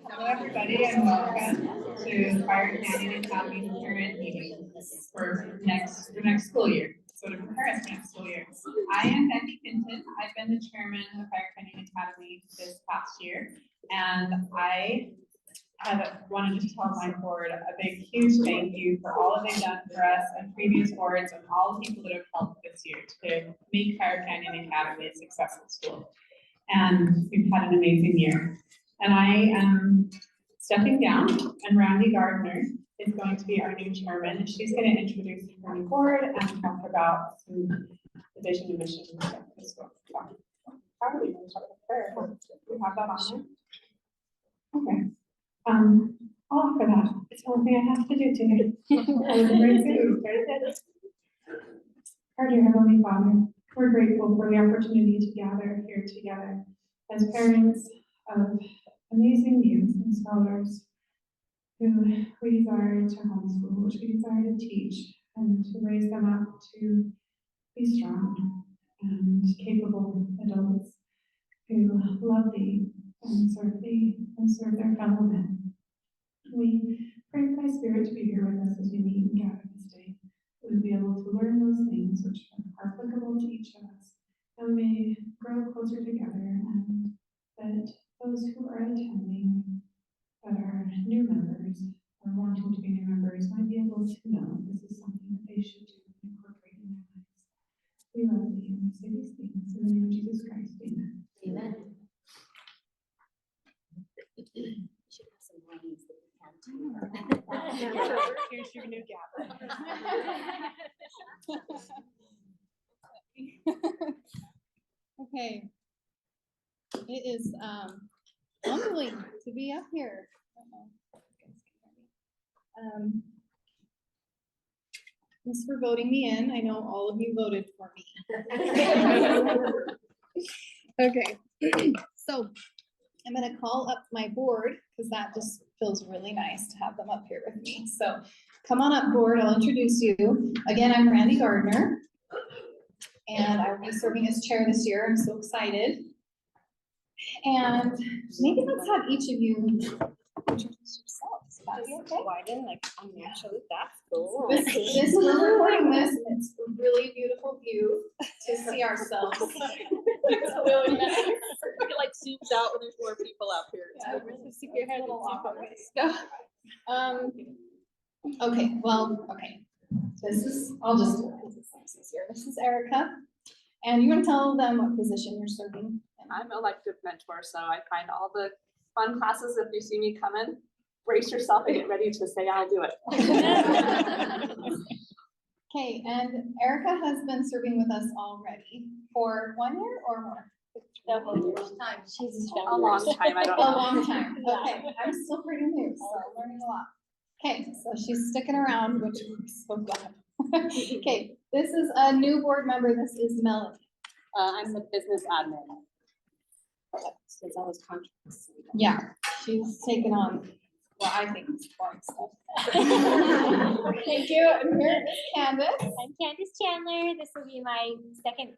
Hello, everybody, and welcome to Fire Canyon Academy Parent Meeting for next school year. So to prepare us for next school year, I am Becky Hinton. I've been the chairman of Fire Canyon Academy this past year, and I have wanted to tell my board a big, huge thank you for all that they've done for us and previous boards and all the people that have helped this year to make Fire Canyon Academy a successful school. And we've had an amazing year. And I am stepping down, and Randy Gardner is going to be our new chairman. She's going to introduce her new board and talk about some vision and mission of the school. Probably going to talk about her. We have that on there. Okay. I'll offer that. It's the only thing I have to do today. Our dear Heavenly Father, we're grateful for the opportunity to gather here together as parents of amazing youth and scholars who we desire to homeschool, which we desire to teach, and to raise them up to be strong and capable adults who love thee and serve their fellow men. We pray for thy Spirit to be here with us as we meet and gather this day. We'll be able to learn those things which are applicable to each of us, and we may grow closer together, and that those who are attending that are new members or wanting to be new members might be able to know this is something that they should do and incorporate in their lives. We love thee and we say these things in the name of Jesus Christ. Amen. Amen. You should have some lines that you can do. Here's your new gavel. Okay. It is humbling to be up here. Thanks for voting me in. I know all of you voted for me. Okay, so I'm going to call up my board because that just feels really nice to have them up here with me. So come on up, board. I'll introduce you. Again, I'm Randy Gardner, and I will be serving as chair this year. I'm so excited. And maybe let's have each of you introduce yourselves. That'd be okay. Widen, like, I'm actually that's cool. This we're recording this, and it's a really beautiful view to see ourselves. It's really nice. It like zooms out when there's more people out here. Yeah, really stick your head a little awkward. Okay, well, okay. I'll just do it. This is Erica, and you're gonna tell them what position you're serving in. I'm elective mentor, so I find all the fun classes. If you see me coming, brace yourself and get ready to say I'll do it. Okay, and Erica has been serving with us already for 1 year or more? Several years. She's A long time, I don't A know. long time. Okay, I'm still pretty new, so I'm learning a lot. Okay, so she's sticking around, which we're so glad. Okay, this is a new board member. This is Melanie. I'm the business admin. Since I was contracts. Yeah, she's taken on what I think is boring stuff. Thank you. And here is Candace. I'm Candace Chandler. This will be my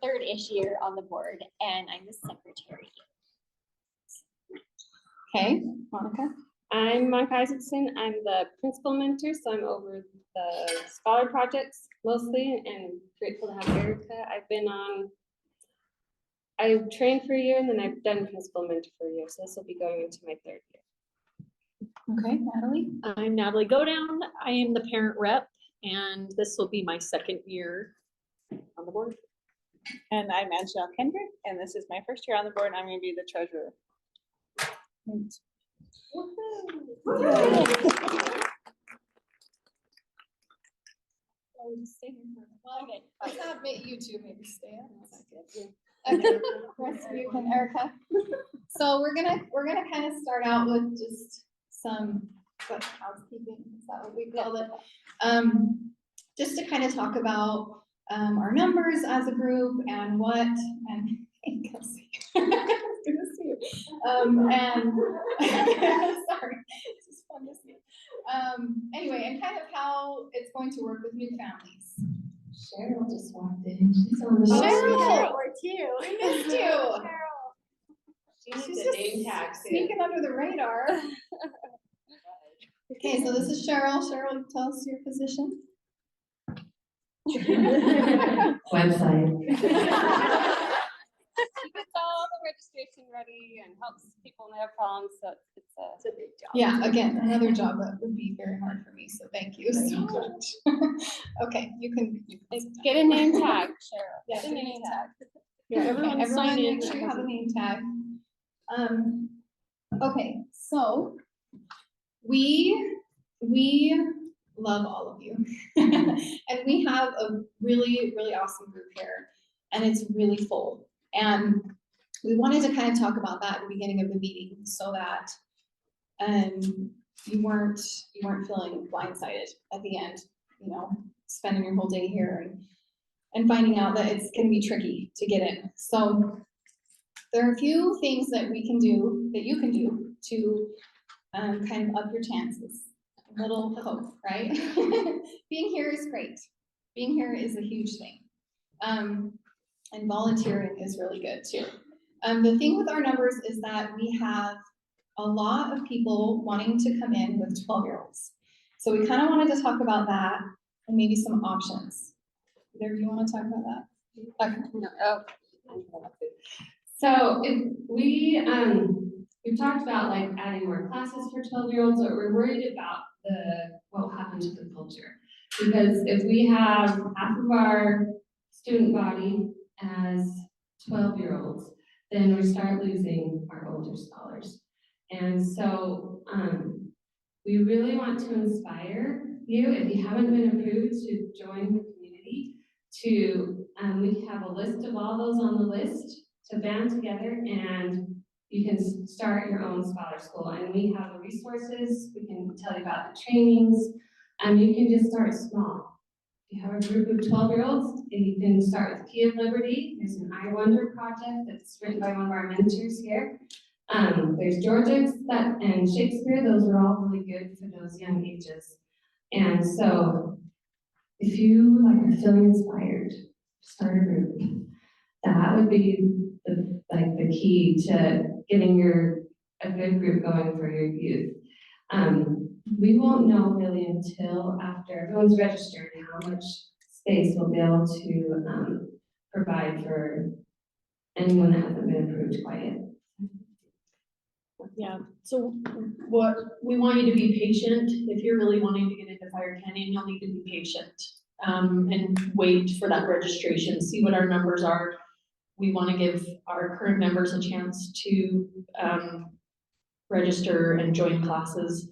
third-ish year on the board, and I'm the secretary. Okay, Monica. I'm Monica Isaacson. I'm the principal mentor, so I'm over the scholar projects mostly, and grateful to have Erica. I've trained for a year, and then I've done principal mentor for a year, so this will be going into my third year. Okay, Natalie. I'm Natalie Godown. I am the parent rep, and this will be my second year on the board. And I'm Angela Kendrick, and this is my first year on the board. I'm going to be the treasurer. Okay, let's have you two maybe stay on. Okay, rest of you and Erica. So we're gonna kind of start out with just some housekeeping. Is that what we call it? Just to kind of talk about our numbers as a group and what and Kelsey. Good to see you. And sorry, this is fun to see. Anyway, and kind of how it's going to work with new families. Cheryl just walked in. She's on the Cheryl! Or two. We missed you. Cheryl. She's just sneaking under the radar. Okay, so this is Cheryl. Cheryl, tell us your position. Website. She gets all the registration ready and helps people when they have problems, so it's a big job. Yeah, again, another job that would be very hard for me, so thank you so much. Okay, you can. Get a name tag, Cheryl. Yeah, Get a name tag. Yeah, Okay, everyone everyone sign in. make sure you have a name tag. Okay, so we love all of you. And we have a really, really awesome group here, and it's really full. And we wanted to kind of talk about that at the beginning of the meeting so that you weren't feeling blindsided at the end, you know, spending your whole day here and finding out that it's gonna be tricky to get in. So there are a few things that we can do, that you can do to kind of up your chances. A little hope, right? Being here is great. Being here is a huge thing. And volunteering is really good too. The thing with our numbers is that we have a lot of people wanting to come in with 12-year-olds. So we kind of wanted to talk about that and maybe some options. Either of you want to talk about that? Okay. No, oh. So if we've talked about like adding more classes for 12-year-olds, but we're worried about what will happen to the culture. Because if we have half of our student body as 12-year-olds, then we start losing our older scholars. And so we really want to inspire you, if you haven't been approved, to join the community, we have a list of all those on the list to band together, and you can start your own scholar school. And we have the resources, we can tell you about the trainings, and you can just start small. If you have a group of 12-year-olds, you can start with Key of Liberty. There's an I Wonder project that's written by one of our mentors here. There's Georgia and Shakespeare. Those are all really good for those young ages. And so if you are feeling inspired, start a group. That would be the key to getting a good group going for your youth. We won't know really until after everyone's registered how much space we'll be able to provide for anyone that hasn't been approved quite yet. Yeah, so what, we want you to be patient. If you're really wanting to get into Fire Canyon, you'll need to be patient and wait for that registration, see what our numbers are. We want to give our current members a chance to register and join classes,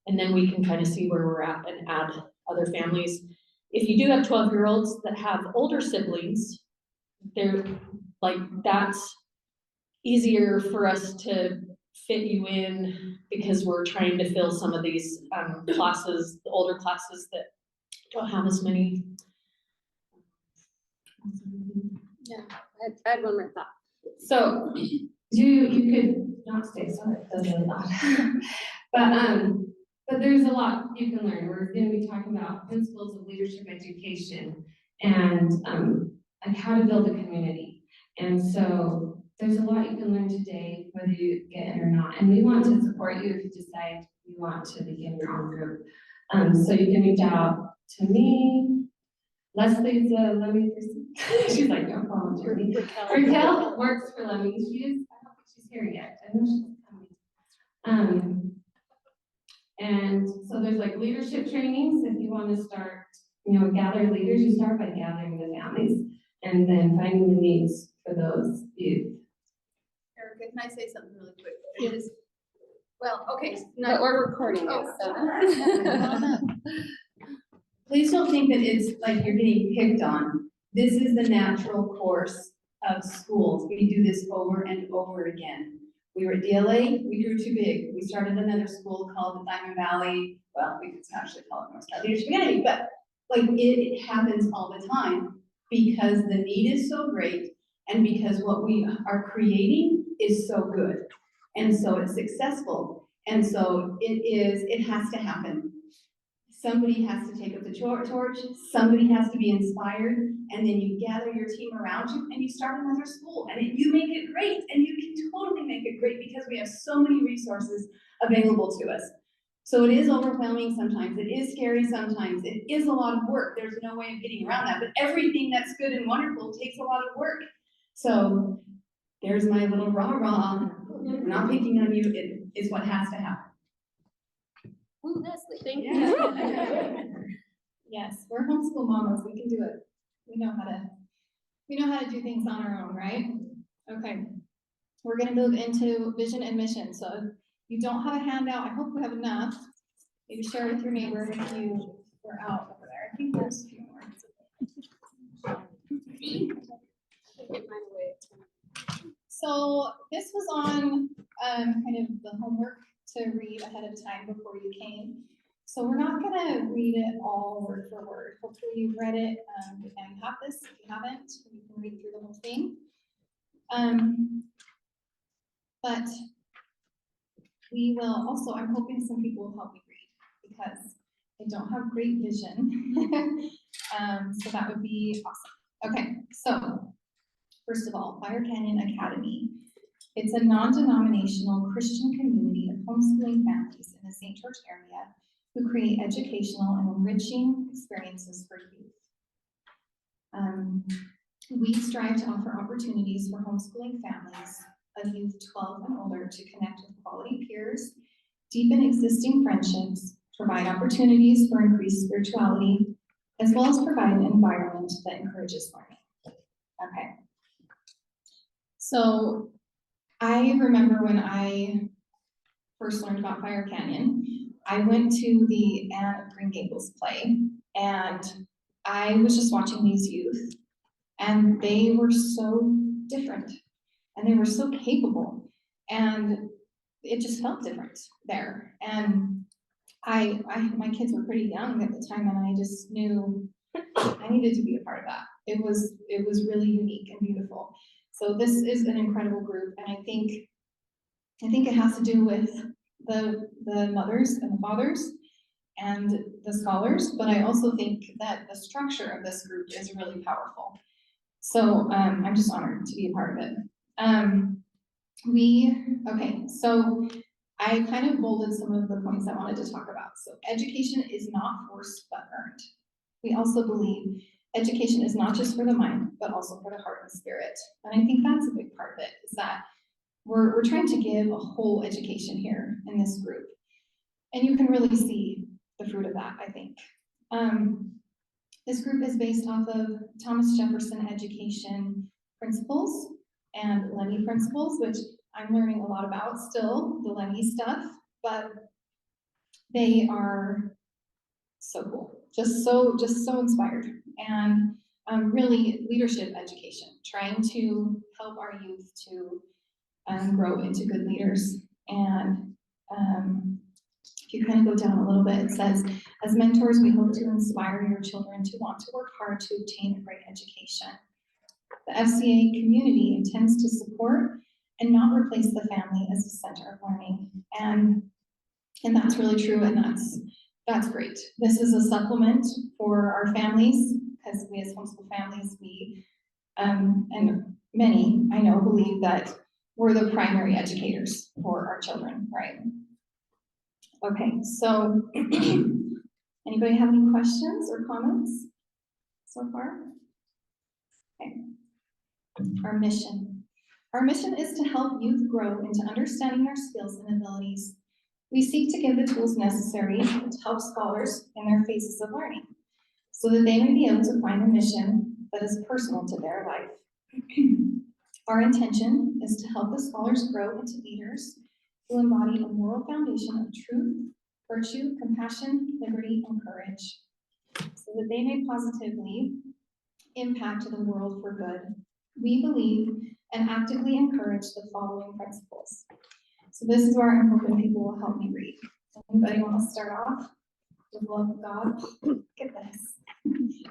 and then we can kind of see where we're at and add other families. If you do have 12-year-olds that have older siblings, they're like, that's easier for us to fit you in because we're trying to fill some of these classes, the older classes that don't have as many. Yeah, I had one more thought. So you could not stay, sorry, that's really loud. But there's a lot you can learn. We're going to be talking about principles of leadership education and like how to build a community. And so there's a lot you can learn today, whether you get in or not. And we want to support you if you decide you want to begin your own group. So you can reach out to me. Leslie's a Lemming person. She's like, don't volunteer me. Raquel works for Lemming. I don't think she's here yet. I know she's coming. And so there's like leadership trainings. If you want to start, gather leaders, you start by gathering the families and then finding the needs for those youth. Erica, can I say something really quick? Yes. Well, okay. But we're recording it, so. Please don't think that it's like you're getting picked on. This is the natural course of schools. We do this over and over again. We were at DLA, we grew too big. We started another school called the Diamond Valley. Well, we could actually call it North Star Leadership Academy, but like it happens all the time because the need is so great and because what we are creating is so good. And so it's successful. And so it has to happen. somebody has to take up the torch, somebody has to be inspired, and then you gather your team around you and you start another school. And you make it great, and you can totally make it great because we have so many resources available to us. So it is overwhelming sometimes, it is scary sometimes, it is a lot of work. There's no way of getting around that, but everything that's good and wonderful takes a lot of work. So there's my little rah-rah. We're not picking on you, it is what has to happen. Ooh, Leslie. Thank Yeah. you. Yes, we're homeschool mamas, we can do it. We know how to do things on our own, right? Okay. We're gonna move into vision and mission. So if you don't have a handout, I hope we have enough. Maybe share with your neighbor if you were out over there. I think there's a few more. So this was on kind of the homework to read ahead of time before you came. So we're not gonna read it all word for word. Hopefully you've read it. And you have this. If you haven't, you can read through the whole thing. But we will also, I'm hoping some people will help me read because I don't have great vision. So that would be awesome. Okay, so first of all, Fire Canyon Academy. It's a non-denominational Christian community of homeschooling families in the St. George area who create educational and enriching experiences for youth. We strive to offer opportunities for homeschooling families of youth 12 and older to connect with quality peers, deepen existing friendships, provide opportunities for increased spirituality, as well as provide an environment that encourages learning. Okay. So I remember when I first learned about Fire Canyon, I went to the Anne of Green Gables play, and I was just watching these youth, and they were so different, and they were so capable, and it just felt different there. And my kids were pretty young at the time, and I just knew I needed to be a part of that. It was really unique and beautiful. So this is an incredible group, and I think it has to do with the mothers and the fathers and the scholars, but I also think that the structure of this group is really powerful. So I'm just honored to be a part of it. Okay, so I kind of bolded some of the points I wanted to talk about. So education is not forced but earned. We also believe education is not just for the mind, but also for the heart and spirit. And I think that's a big part of it, is that we're trying to give a whole education here in this group. And you can really see the fruit of that, I think. This group is based off of Thomas Jefferson education principles and Lenny principles, which I'm learning a lot about still, the Lenny stuff, but they are so cool, just so inspired, and really leadership education, trying to help our youth to grow into good leaders. And if you kind of go down a little bit, it says, as mentors, we hope to inspire your children to want to work hard to obtain a great education. The FCA community intends to support and not replace the family as the center of learning. And that's really true, and that's great. This is a supplement for our families, because we as homeschool families, we, and many, I know, believe that we're the primary educators for our children, right? Okay, so anybody have any questions or comments so far? Okay. Our mission. Our mission is to help youth grow into understanding their skills and abilities. We seek to give the tools necessary to help scholars in their phases of learning, so that they may be able to find a mission that is personal to their life. Our intention is to help the scholars grow into leaders who embody a moral foundation of truth, virtue, compassion, liberty, and courage, so that they may positively impact the world for good. We believe and actively encourage the following principles. So this is where I'm hoping people will help me read. Anybody want to start off with the love of God? Get this.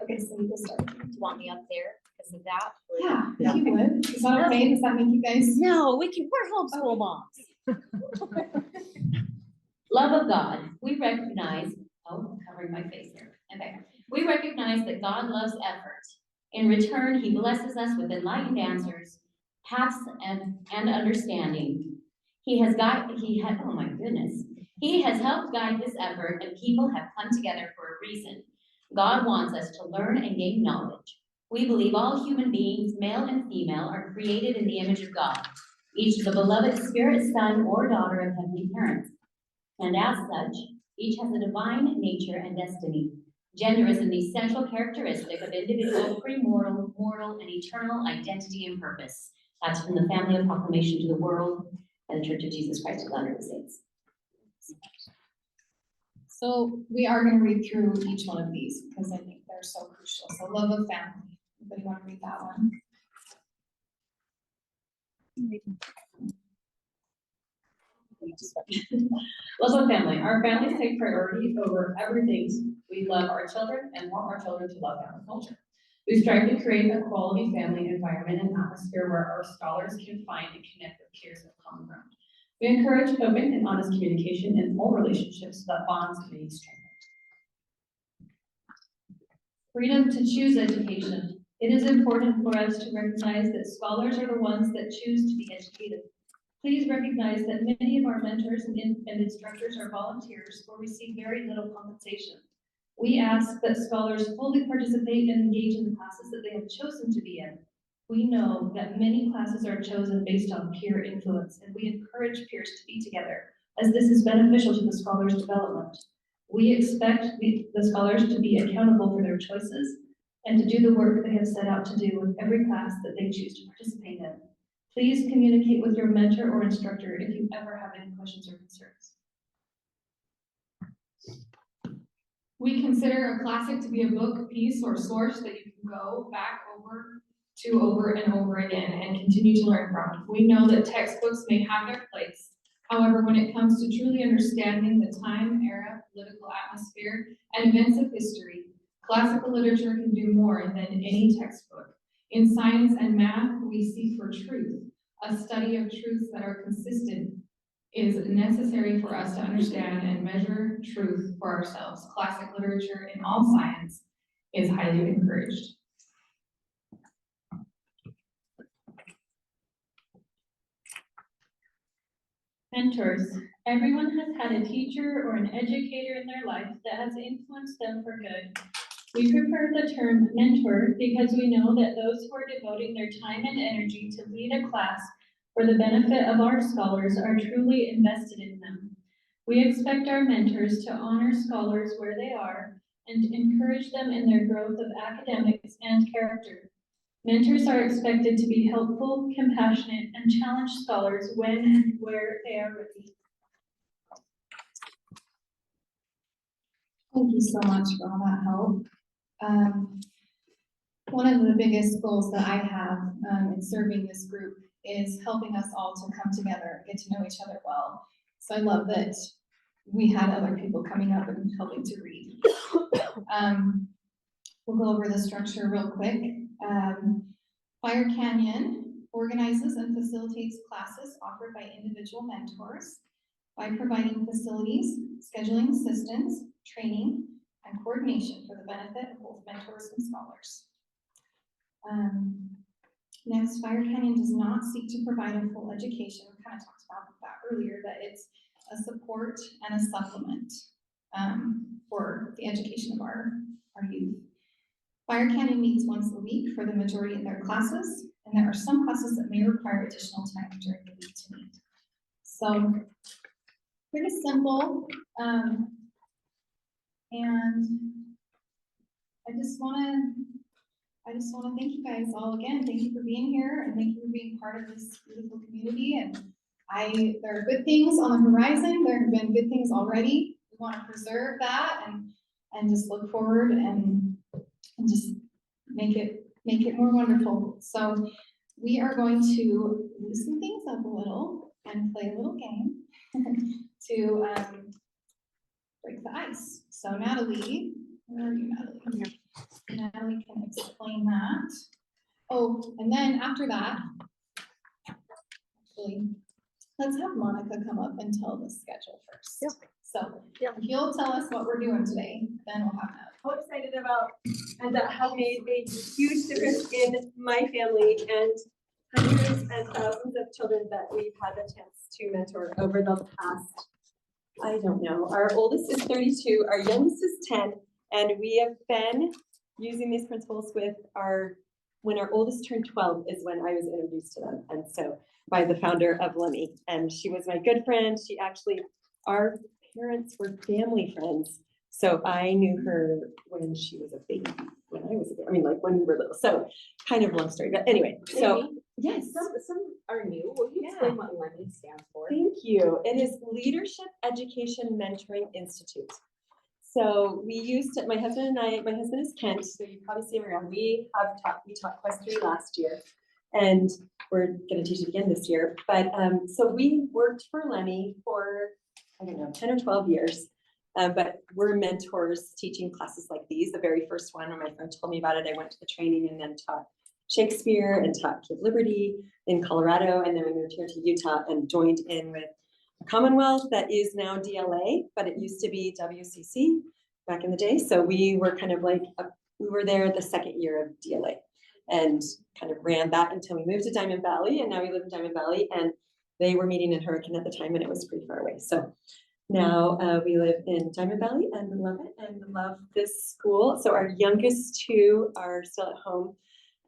Okay, so you will start. Do you want me up there because of that? Yeah, if you would. Is that okay? Does that make you guys? No, we're homeschool moms. Love of God, we recognize, oh, come covering my face here. Okay. We recognize that God loves effort. In return, he blesses us with enlightened answers, paths, and understanding. He has, oh my goodness. He has helped guide this effort, and people have come together for a reason. God wants us to learn and gain knowledge. We believe all human beings, male and female, are created in the image of God. Each is a beloved spirit, son, or daughter of heavenly parents. And as such, each has a divine nature and destiny. Gender is an essential characteristic of individual, premortal, mortal, and eternal identity and purpose. That's from the Family of Proclamation to the World and the Church of Jesus Christ of Latter-day Saints. So we are gonna read through each one of these because I think they're so crucial. So love of family. Anybody want to read that one? Love of family. Our families take priority over everything. We love our children and want our children to love our culture. We strive to create a quality family environment and atmosphere where our scholars can find and connect with peers of common ground. We encourage open and honest communication in all relationships so that bonds may be strengthened. Freedom to choose education. It is important for us to recognize that scholars are the ones that choose to be educated. Please recognize that many of our mentors and instructors are volunteers or receive very little compensation. We ask that scholars fully participate and engage in the classes that they have chosen to be in. We know that many classes are chosen based on peer influence, and we encourage peers to be together, as this is beneficial to the scholars' development. We expect the scholars to be accountable for their choices and to do the work they have set out to do with every class that they choose to participate in. Please communicate with your mentor or instructor if you ever have any questions or concerns. We consider a classic to be a book, piece, or source that you can go back over and over again and continue to learn from. We know that textbooks may have their place. However, when it comes to truly understanding the time, era, political atmosphere, and events of history, classical literature can do more than any textbook. In science and math, we seek for truth. A study of truths that are consistent is necessary for us to understand and measure truth for ourselves. Classic literature in all science is highly encouraged. Mentors. Everyone has had a teacher or an educator in their life that has influenced them for good. We prefer the term mentor because we know that those who are devoting their time and energy to lead a class for the benefit of our scholars are truly invested in them. We expect our mentors to honor scholars where they are and encourage them in their growth of academics and character. Mentors are expected to be helpful, compassionate, and challenge scholars when and where they are ready. Thank you so much for all that help. One of the biggest goals that I have in serving this group is helping us all to come together, get to know each other well. So I love that we had other people coming up and helping to read. We'll go over the structure real quick. Fire Canyon organizes and facilitates classes offered by individual mentors by providing facilities, scheduling assistance, training, and coordination for the benefit of both mentors and scholars. Next, Fire Canyon does not seek to provide a full education. We kind of talked about that earlier, that it's a support and a supplement for the education of our youth. Fire Canyon meets once a week for the majority of their classes, and there are some classes that may require additional time during the week to meet. So, pretty simple. And I just want to thank you guys all again. Thank you for being here, and thank you for being part of this beautiful community. And there are good things on the horizon. There have been good things already. We want to preserve that and just look forward and just make it more wonderful. So we are going to loosen things up a little and play a little game to break the ice. So Natalie, where are you, Natalie? Natalie can explain that. Oh, and then after that, actually, let's have Monica come up and tell the schedule first. Yeah. So, Yeah. if you'll tell us what we're doing today, then we'll have that. So excited about, and that have made a huge difference in my family and hundreds and thousands of children that we've had the chance to mentor over the past, I don't know, our oldest is 32, our youngest is 10, and we have been using these principles with when our oldest turned 12 is when I was introduced to them, and so by the founder of Lemmy, and she was my good friend. Our parents were family friends. So I knew her when she was a baby, when I was a baby, I mean, like when we were little, so kind of long story, but anyway, so, yes. Some are new. Will you explain what Lemmy stands for? Thank you. It is Leadership Education Mentoring Institute. So we used to, my husband is Kent, so you probably see him around. We taught Quest 3 last year, and we're gonna teach it again this year. But, so we worked for Lemmy for, I don't know, 10 or 12 years. But we're mentors teaching classes like these. The very first one, when my friend told me about it, I went to the training and then taught Shakespeare and taught Kid Liberty in Colorado. And then we moved here to Utah and joined in with a Commonwealth that is now DLA, but it used to be WCC back in the day. So we were kind of like, we were there the second year of DLA and kind of ran that until we moved to Diamond Valley. And now we live in Diamond Valley, and they were meeting in Hurricane at the time, and it was pretty far away. So now we live in Diamond Valley and love it and love this school. So our youngest two are still at home,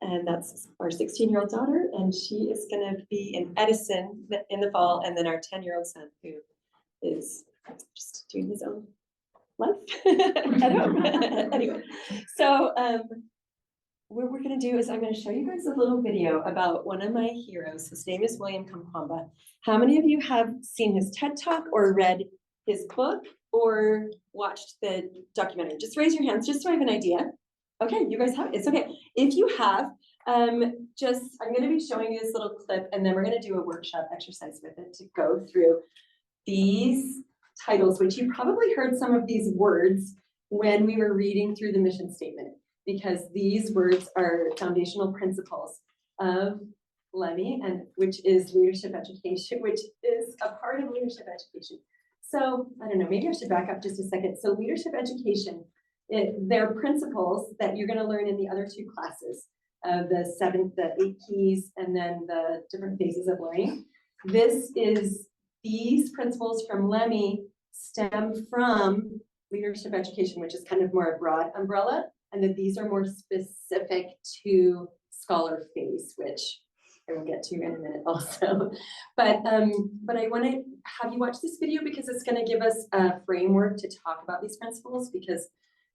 and that's our 16-year-old daughter, and she is going to be in Edison in the fall, and then our 10-year-old son, who is just doing his own life at home. Anyway, so what we're going to do is I'm going to show you guys a little video about one of my heroes. His name is William Kamkwamba. How many of you have seen his TED Talk or read his book or watched the documentary? Just raise your hands, just so I have an idea. Okay, you guys have it. It's okay. If you have, I'm going to be showing you this little clip, and then we're going to do a workshop exercise with it to go through these titles, which you probably heard some of these words when we were reading through the mission statement, because these words are foundational principles of Lemmy, and which is leadership education, which is a part of leadership education. So I don't know, maybe I should back up just a second. So leadership education, they're principles that you're going to learn in the other two classes, the 8 keys, and then the different phases of learning. These principles from Lemmy stem from leadership education, which is kind of more a broad umbrella, and that these are more specific to scholar phase, which I will get to in a minute also. But I want to have you watch this video because it's going to give us a framework to talk about these principles, because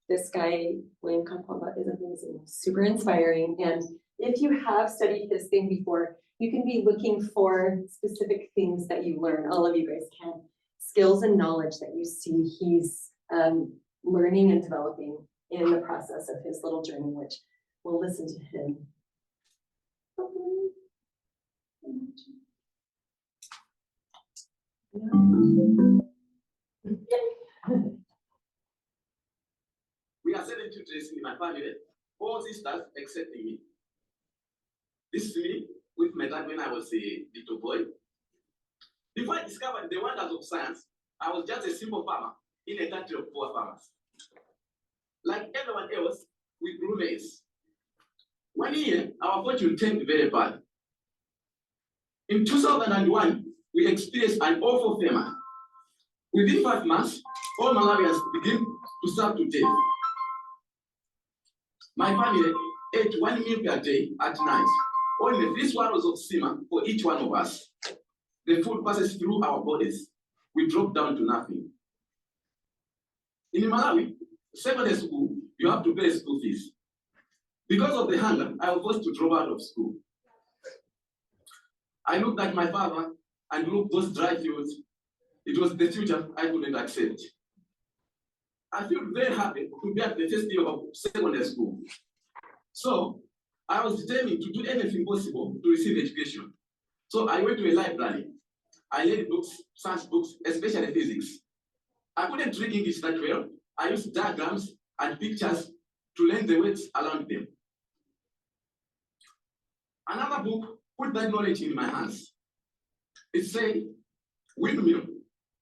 this guy, William Kamkwamba, is amazing, super inspiring. And if you have studied his thing before, you can be looking for specific things that you learn. All of you guys can. Skills and knowledge that you see he's learning and developing in the process of his little journey, which we'll listen to him. We are 7 children in my family, 4 sisters excepting me. This is me with my dad when I was a little boy. Before I discovered the wonders of science, I was just a simple farmer in a country of poor farmers. Like everyone else, we grew maize. One year, our fortune turned very bad. In 2001, we experienced an awful famine. Within 5 months, all Malawians began to starve to death. My family ate 1 meal per day at night, only 3 swallows of sima for each one of us. The food passes through our bodies. We drop down to nothing. In Malawi, secondary school, you have to pay school fees. Because of the hunger, I was forced to drop out of school. I looked at my father and looked those dry fields. It was the future I couldn't accept. I feel very happy to be at the first year of secondary school. So I was determined to do anything possible to receive education. So I went to a library. I read books, science books, especially physics. I couldn't read English that well. I used diagrams and pictures to learn the words around them. Another book put that knowledge in my hands. It said, windmill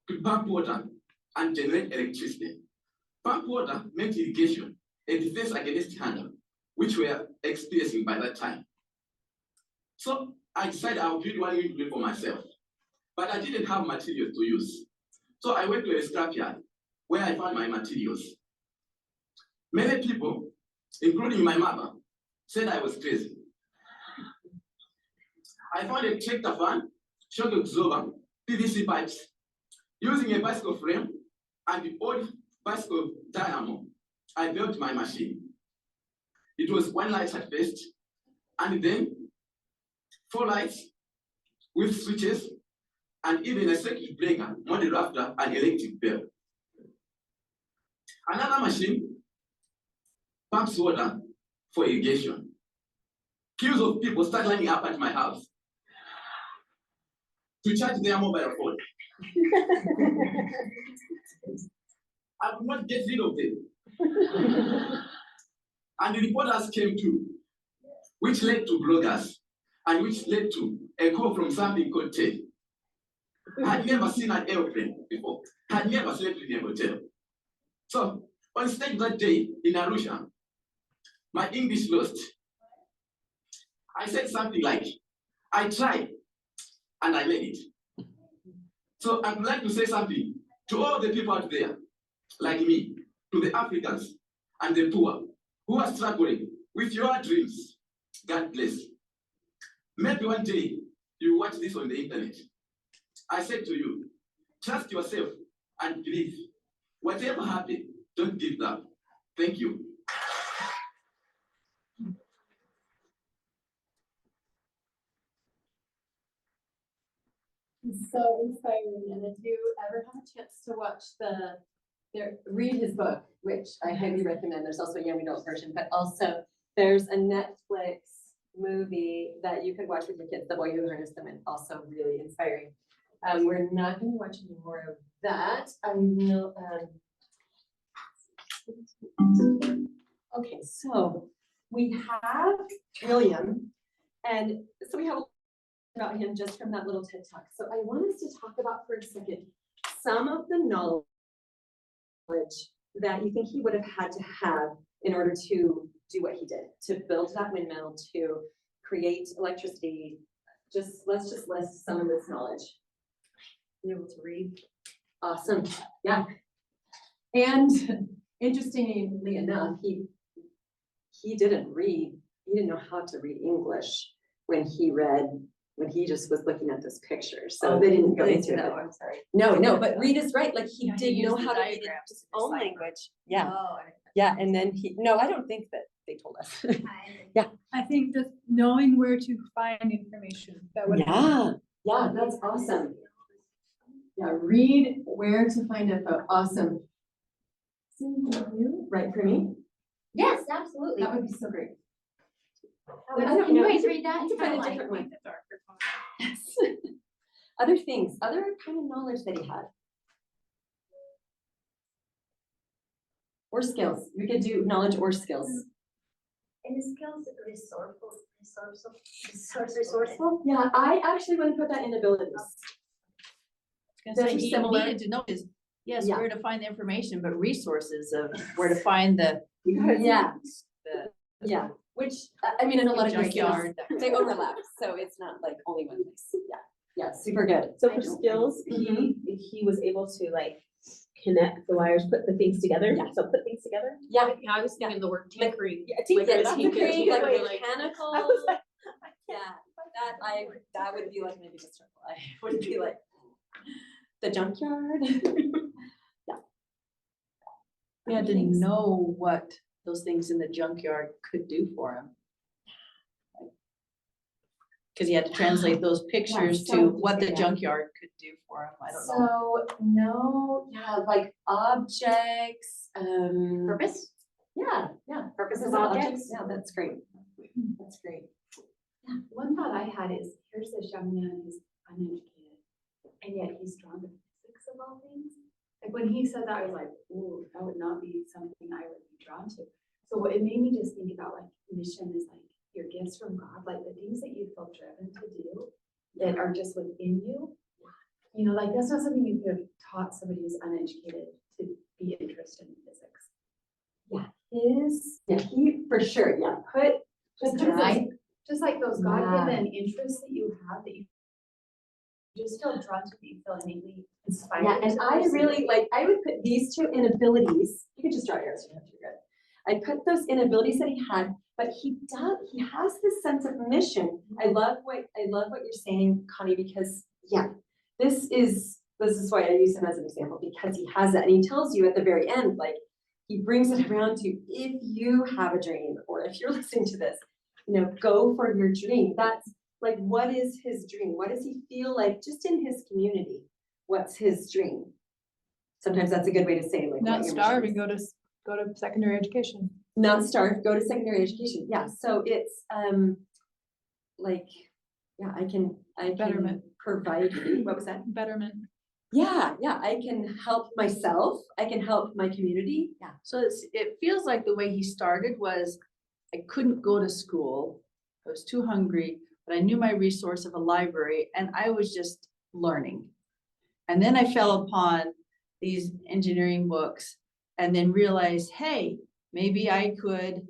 to pump water and generate electricity. Pump water meant irrigation and defense against hunger, which we are experiencing by that time. So I decided I would build one windmill for myself, but I didn't have materials to use. So I went to a scrapyard where I found my materials. Many people, including my mother, said I was crazy. I found a tractor fan, shock absorber, PVC pipes, using a bicycle frame and the old bicycle dynamo. I built my machine. It was one light at first, and then 4 lights with switches, and even a circuit breaker modeled after an electric bell. Another machine pumps water for irrigation. Queues of people start lining up at my house to charge their mobile phone. I could not get rid of them. And the reporters came too, which led to bloggers, and which led to a call from something called TED. I had never seen an airplane before. I had never slept in a hotel. So on stage that day in Arusha, my English lost. I said something like, I tried and I made it. So I would like to say something to all the people out there, like me, to the Africans and the poor who are struggling with your dreams. God bless. Maybe one day you watch this on the internet. I said to you, trust yourself and believe. Whatever happens, don't give up. Thank you. So inspiring, and if you ever have a chance to watch read his book, which I highly recommend. There's also a young adult version, but also there's a Netflix movie that you could watch with your kids, The Boy Who Harnessed Them, and also really inspiring. We're not going to watch any more of that. I know. Okay, so we have William, and so we have about him just from that little TED Talk. So I want us to talk about for a second some of the knowledge that you think he would have had to have in order to do what he did, to build that windmill, to create electricity. Let's just list some of this knowledge. Be able to read. Awesome. Yeah. And interestingly enough, he didn't read. He didn't know how to read English when he just was looking at this picture. So they didn't go into it. I'm sorry. No, but read is right. Like he did used know the how to read diagrams his for own sign language. Yeah. Oh, Yeah. And then I don't think that they told us. Yeah. I think just knowing where to find information, that would. Yeah, that's awesome. Yeah, read where to find info. Awesome. You write for me? Yes, absolutely. That would be so great. Can you guys read that? You can find a different one. Yes. Other things, other kind of knowledge that he had. Or skills. We could do knowledge or skills. And the skills resourceful? Yeah, I actually want to put that in abilities. He similar. needed to know is, yes, Yeah. where to find the information, but resources of where to find the. Yeah. The Yeah, which, I mean, in a lot of cases, junkyard. they overlap, so it's not like only one place. Yeah, super good. So for skills, he was able to like connect the wires, put the things together. Yeah. So put things together. Yeah. I was thinking the word tinkering. Yeah, tinkering, like Like- mechanical. Yeah, that would be like maybe just circle. I would be like the junkyard. He had to know what those things in the junkyard could do for him. Because he had to translate those pictures so to what the yeah. junkyard could do for him. I don't know. So, like objects, Purpose? Yeah, purposes of objects. Yeah, that's great. That's great. One thought I had is, here's this young man who's uneducated, and yet he's drawn to physics of all things. Like when he said that, I was like, ooh, that would not be something I would be drawn to. So it made me just think about like mission is like your gifts from God, like the things that you feel driven to do that are just within you. You know, like that's not something you could have taught somebody who's uneducated to be interested in physics. He, for sure, put Just kind of drive, just like those God-given Yeah. interests that you have that you just feel drawn to, you feel innately inspired. Yeah, and to I pursue. really, like, I would put these two inabilities, you could just draw yours, you don't have to be good. I put those inabilities that he had, but he has this sense of mission. I love what you're saying, Connie, because, this is why I use him as an example, because he has that, and he tells you at the very end, like, he brings it around to, if you have a dream, or if you're listening to this, go for your dream. That's like, what is his dream? What does he feel like just in his community? What's his dream? Sometimes that's a good way to say, like, Not what your starve mission and is. go to secondary education. Not starve, go to secondary education. Yeah, so it's I can Betterment. provide you. What was that? Betterment. Yeah, I can help myself. I can help my community. Yeah. So it feels like the way he started was, I couldn't go to school. I was too hungry, but I knew my resource of a library and I was just learning. And then I fell upon these engineering books and then realized, hey, maybe I could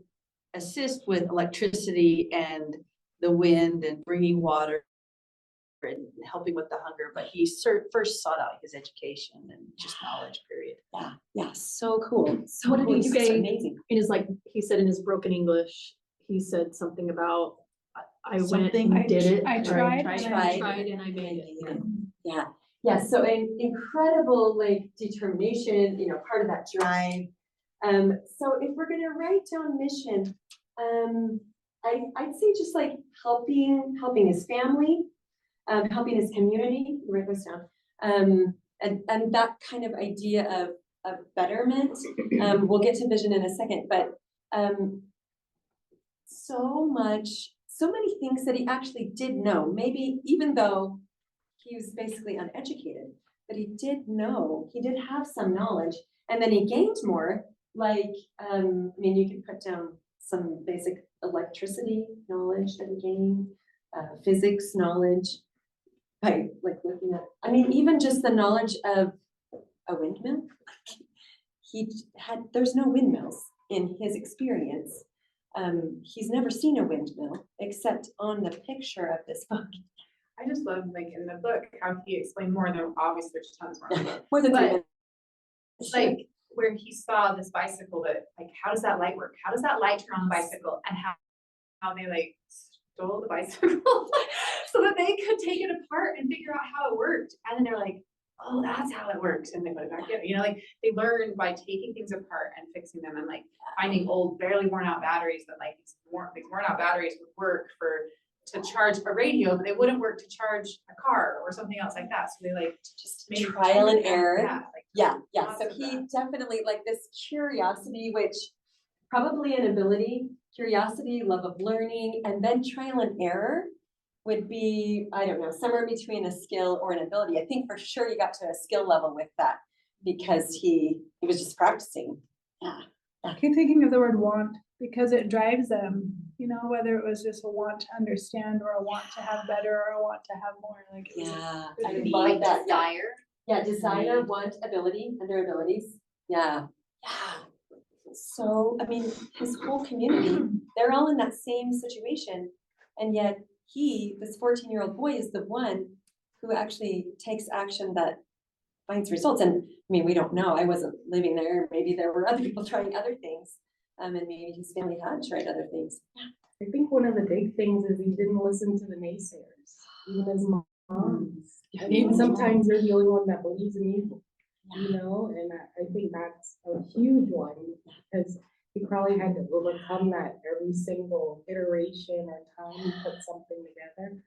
assist with electricity and the wind and bringing water and helping with the hunger. But he first sought out his education and just knowledge, period. Yeah, so cool. So What did cool. he It's say? amazing. In his, like, he said in his broken English, he said something about, I went Something and did it. I or tried and I made it. Yeah, so an incredible like determination, part of that drive. So if we're gonna write down mission, I'd say just like helping his family, helping his community, write those down. And that kind of idea of betterment. We'll get to vision in a second, but so many things that he actually did know, maybe even though he was basically uneducated, but he did know, he did have some knowledge, and then he gained more, like, you could put down some basic electricity knowledge that he gained, physics knowledge, by like looking at, even just the knowledge of a windmill. There's no windmills in his experience. He's never seen a windmill except on the picture of this book. I just love, like, in the book, how he explained more, than obviously there's tons more. in the book. More than 3 But minutes. it's like where he saw this bicycle that, like, how does that light work? How does that light turn on the bicycle? And how they like stole the bicycle so that they could take it apart and figure out how it worked. And then they're like, oh, that's how it works. And they put it back in. Like they learn by taking things apart and fixing them and like finding old, barely worn out batteries that like these worn out batteries would work to charge a radio, but they wouldn't work to charge a car or something else like that. So they like just made Trial and error. Yeah. So he definitely, like, this curiosity, which probably an ability, curiosity, love of learning, and then trial and error would be, I don't know, somewhere between a skill or an ability. I think for sure he got to a skill level with that because he was just practicing. I keep thinking of the word want because it drives them, whether it was just a want to understand or a want to have better or a want to have more. Like, it was I love that. Desire. Yeah, desire, want, ability, and their abilities. Yeah. So, his whole community, they're all in that same situation. And yet this 14-year-old boy is the one who actually takes action that finds results. And we don't know. I wasn't living there. Maybe there were other people trying other things. And maybe his family had tried other things. I think one of the big things is he didn't listen to the naysayers, even his moms. I mean, sometimes they're the only one that believes in you, and I think that's a huge one because he probably had to overcome that every single iteration or time you put something together.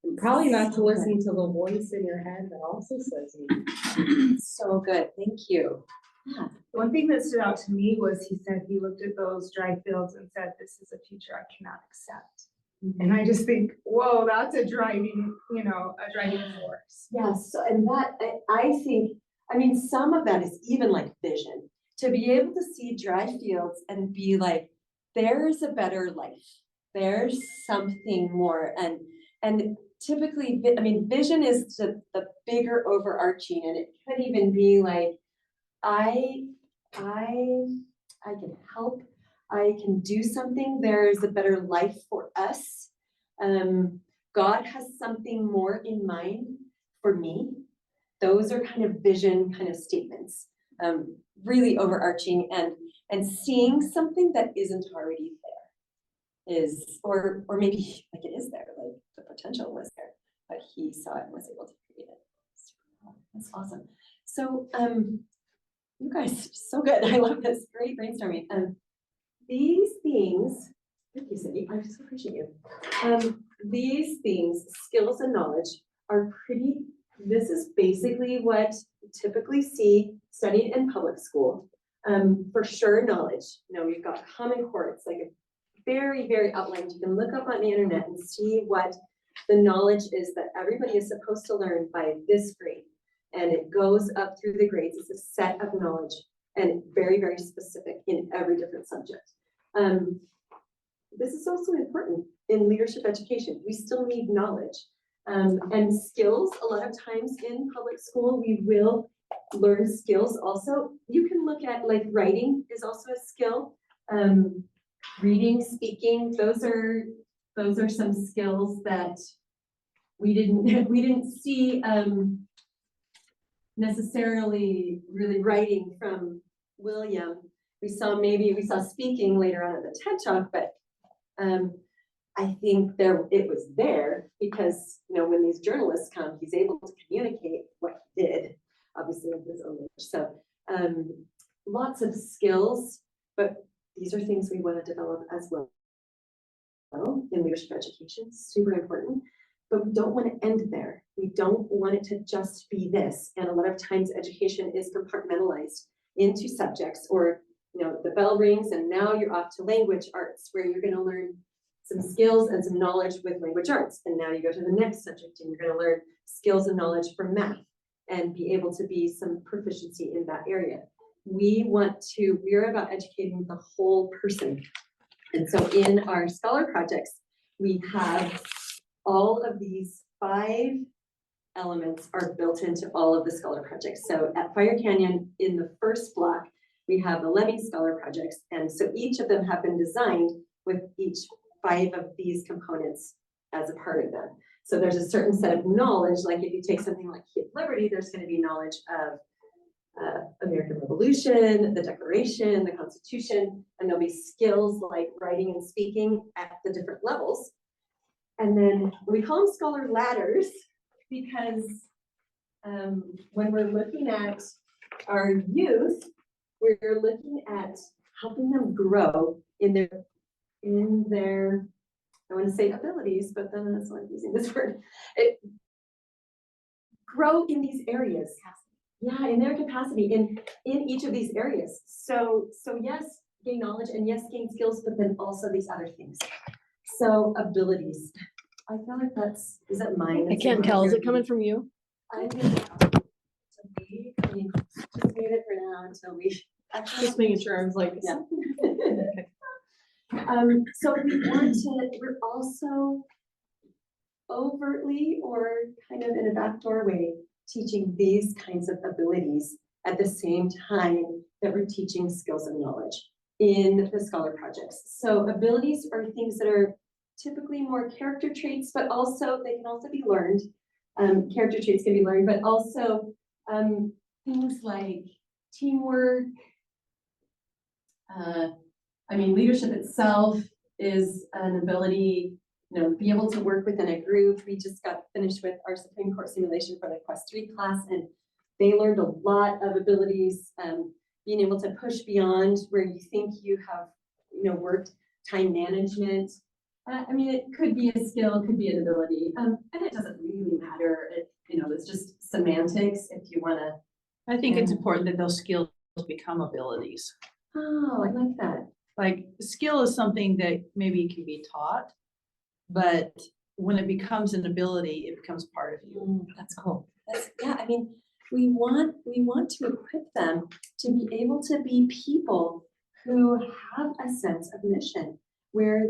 And probably not to listen to the voice in your head that also says you. So good. Thank you. Yeah. One thing that stood out to me was he said he looked at those dry fields and said, this is a future I cannot accept. And I just think, whoa, that's a driving force. Yes. So, and that, I think, some of that is even like vision. To be able to see dry fields and be like, there's a better life. There's something more. And And typically, vision is the bigger overarching, and it could even be like, I can help, I can do something, there's a better life for us. God has something more in mind for me. Those are kind of vision kind of statements, really overarching, and seeing something that isn't already there is, or maybe like it is there, like the potential was there, but he saw it and was able to create it. That's awesome. So, you guys, so good. I love this. Great brainstorming. These things, thank you, Cindy. I just appreciate you. These things, skills and knowledge, are pretty. This is basically what you typically see studied in public school. For sure, knowledge. We've got Common Core. It's like a very, very outlined. You can look up on the internet and see what the knowledge is that everybody is supposed to learn by this grade. And it goes up through the grades. It's a set of knowledge and very, very specific in every different subject. This is also important in leadership education. We still need knowledge and skills. A lot of times in public school, we will learn skills also. You can look at like writing is also a skill. Reading, speaking, those are some skills that we didn't see necessarily really writing from William. We saw speaking later on at the TED Talk, but I think it was there because when these journalists come, he's able to communicate what he did, obviously with his own language. So lots of skills, but these are things we want to develop as well in leadership education. Super important. But we don't want to end there. We don't want it to just be this. And a lot of times education is compartmentalized into subjects, or the bell rings and now you're off to language arts, where you're going to learn some skills and some knowledge with language arts. And now you go to the next subject and you're going to learn skills and knowledge from math and be able to be some proficiency in that area. We're about educating the whole person. And so in our scholar projects, we have all of these 5 elements are built into all of the scholar projects. So at Fire Canyon, in the first block, we have the Lemming Scholar projects. And so each of them have been designed with each 5 of these components as a part of them. So there's a certain set of knowledge, like if you take something like Key of Liberty, there's going to be knowledge of American Revolution, the Declaration, the Constitution, and there'll be skills like writing and speaking at the different levels. And then we call them scholar ladders because when we're looking at our youth, we're looking at helping them grow in their I want to say abilities, but then that's why I'm using this word. Grow in these areas. Yeah, in their capacity in each of these areas. So yes, gain knowledge, and yes, gain skills, but then also these other things. So abilities. I feel like is that mine? I can't tell. Is it coming from you? I'm gonna just mute it for now until we actually Just making sure. I was like, yeah. So we're also overtly or kind of in a backdoor way teaching these kinds of abilities at the same time that we're teaching skills and knowledge in the scholar projects. So abilities are things that are typically more character traits, but also they can also be learned. Character traits can be learned, but also things like teamwork. Leadership itself is an ability, be able to work within a group. We just got finished with our Supreme Court simulation for the Quest 3 class, and they learned a lot of abilities, being able to push beyond where you think you have, worked, time management. It could be a skill, it could be an ability, and it doesn't really matter. It's just semantics if you want to. I think it's important that those skills become abilities. Oh, I like that. Like skill is something that maybe can be taught, but when it becomes an ability, it becomes part of you. That's cool. We want to equip them to be able to be people who have a sense of mission where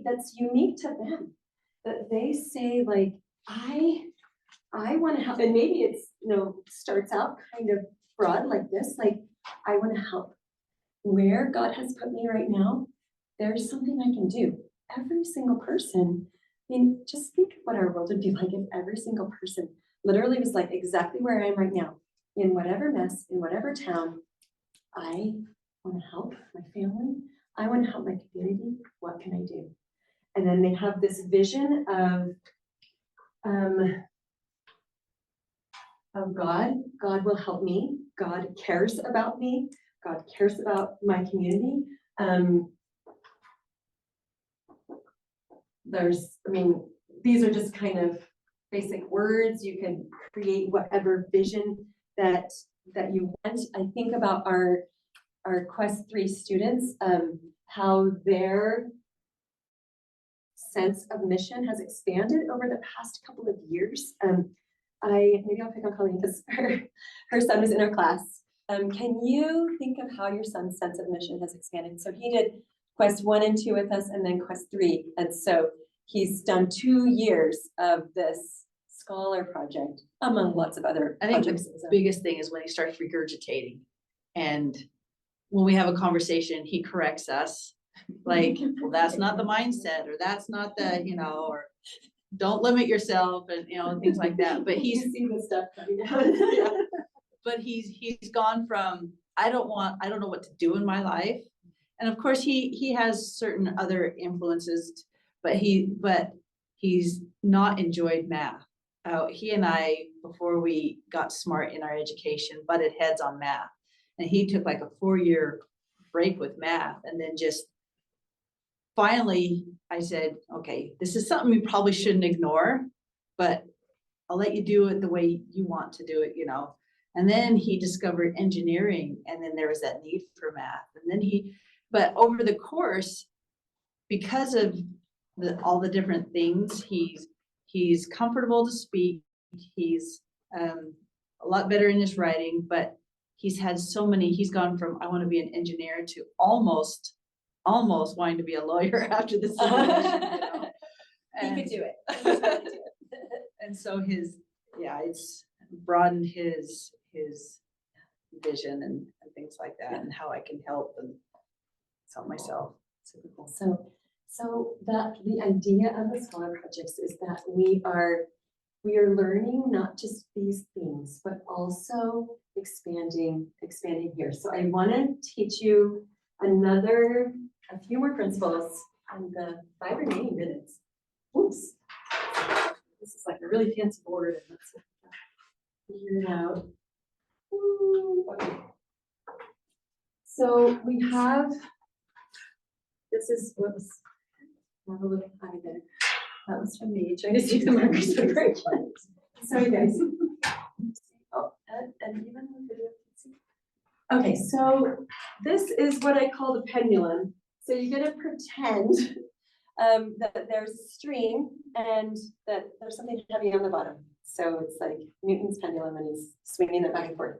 that's unique to them. that they say like, I want to help, and maybe it's, starts out kind of broad like this, like, I want to help. Where God has put me right now, there's something I can do. Every single person, I mean, just think what our world would be like if every single person literally was like exactly where I am right now, in whatever mess, in whatever town. I want to help my family. I want to help my community. What can I do? And then they have this vision of God. God will help me. God cares about me. God cares about my community. These are just kind of basic words. You can create whatever vision that you want. I think about our Quest 3 students, how their sense of mission has expanded over the past couple of years. Maybe I'll pick on Colleen because her son was in our class. Can you think of how your son's sense of mission has expanded? So he did Quest 1 and 2 with us, and then Quest 3. And so he's done 2 years of this scholar project, among lots of other I think projects. the biggest thing is when he starts regurgitating. And when we have a conversation, he corrects us. Like, well, that's not the mindset, or that's not the, or don't limit yourself, and things like that. But he's seen the stuff coming yeah. But he's gone from I don't know what to do in my life. And of course he has certain other influences, but he's not enjoyed math. He and I, before we got smart in our education, butted heads on math. And he took like a 4-year break with math, and then just finally I said, okay, this is something we probably shouldn't ignore, but I'll let you do it the way you want to do it, And then he discovered engineering, and then there was that need for math. And then but over the course, because of all the different things, he's comfortable to speak. He's a lot better in his writing, but he's gone from, I want to be an engineer to almost wanting to be a lawyer after this. He could do it. And so it's broadened his vision and things like that, and how I can help myself. Super cool. So the idea of the scholar projects is that we are learning not just these things, but also expanding here. So I want to teach you a few more principles on the 5 remaining minutes. Oops. This is like a really fancy board, and let's figure it out. Ooh, okay. So we have, I have a little eye there. That was from me, trying to see the markers so great. Sorry, guys. Oh, and even the video. Okay, so this is what I call the pendulum. So you're gonna pretend that there's a stream and that there's something heavy on the bottom. So it's like Newton's pendulum, and he's swinging it back and forth.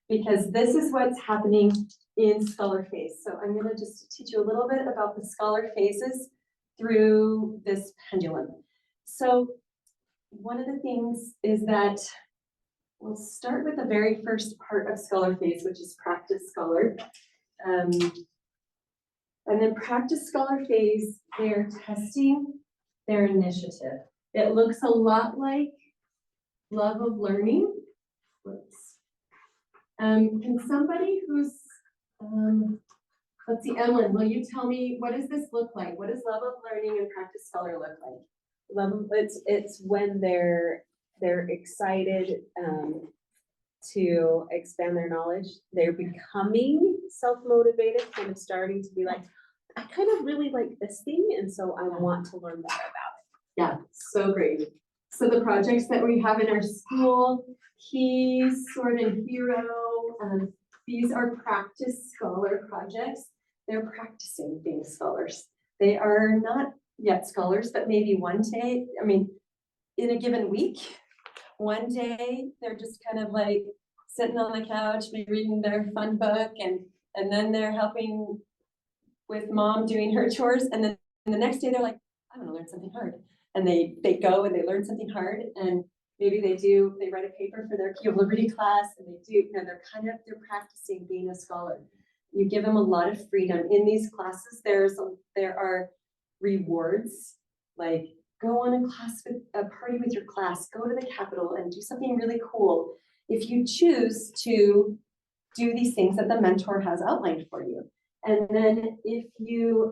Because this is what's happening in scholar phase. So I'm gonna just teach you a little bit about the scholar phases through this pendulum. So one of the things is that we'll start with the very first part of scholar phase, which is practice scholar. And then practice scholar phase, they're testing their initiative. It looks a lot like love of learning. Whoops. Can somebody who's, let's see, Emily, will you tell me, what does this look like? What does love of learning and practice scholar look like? It's when they're excited to expand their knowledge. They're becoming self-motivated, kind of starting to be like, I kind of really like this thing, and so I want to learn more about it. Yeah, so great. So the projects that we have in our school, Keys, Sword and Hero, these are practice scholar projects. They're practicing being scholars. They are not yet scholars, but maybe one day, in a given week, one day they're just kind of like sitting on the couch, maybe reading their fun book, and then they're helping with mom doing her chores, and then the next day they're like, I want to learn something hard. and they go and they learn something hard, and maybe they write a paper for their Keovalidity class, and they're practicing being a scholar. You give them a lot of freedom. In these classes, there are rewards, like go on a party with your class, go to the Capitol and do something really cool. If you choose to do these things that the mentor has outlined for you. And then if you,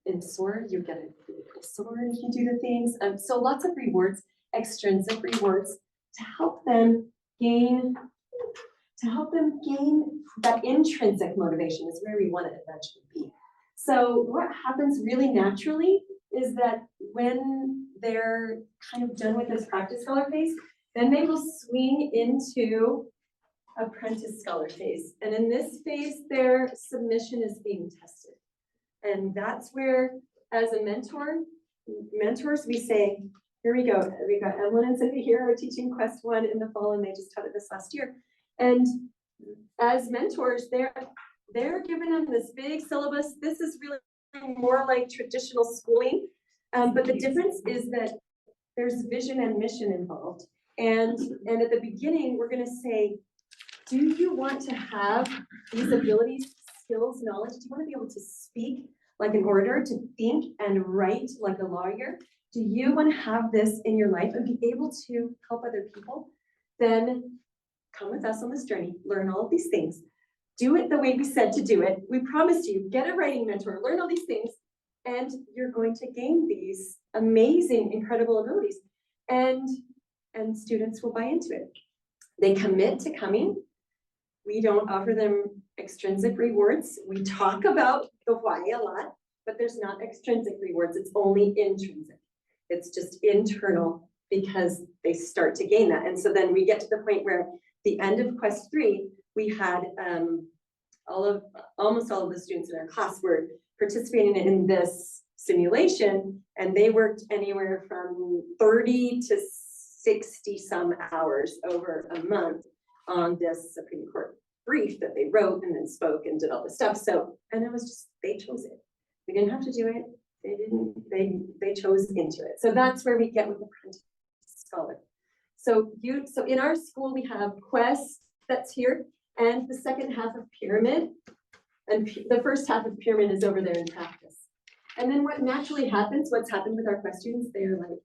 in SOAR, you get a SOAR if you do the things. So lots of rewards, extrinsic rewards to help them gain that intrinsic motivation is where we want to eventually be. So what happens really naturally is that when they're kind of done with this practice scholar phase, then they will swing into apprentice scholar phase. And in this phase, their submission is being tested. And that's where, as a mentors, we say, here we go. We've got Evelyn and Cindy here are teaching Quest 1 in the fall, and they just taught it this last year. And as mentors, they're giving them this big syllabus. This is really more like traditional schooling. But the difference is that there's vision and mission involved. And at the beginning, we're going to say, do you want to have these abilities, skills, knowledge? Do you want to be able to speak like an orator, to think and write like a lawyer? Do you want to have this in your life and be able to help other people? Then come with us on this journey, learn all of these things, do it the way we said to do it. We promised you, get a writing mentor, learn all these things, and you're going to gain these amazing, incredible abilities. And students will buy into it. They commit to coming. We don't offer them extrinsic rewards. We talk about the why a lot, but there's not extrinsic rewards. It's only intrinsic. It's just internal because they start to gain that. And so then we get to the point where the end of Quest 3, we had almost all of the students in our class were participating in this simulation, and they worked anywhere from 30 to 60 some hours over a month on this Supreme Court brief that they wrote and then spoke and did all this stuff. So, and it was just, they chose it. We didn't have to do it. They chose into it. So that's where we get with apprentice scholar. So in our school, we have Quest that's here, and the second half of Pyramid, and the first half of Pyramid is over there in practice. And then what naturally happens, what's happened with our Quest students, they're like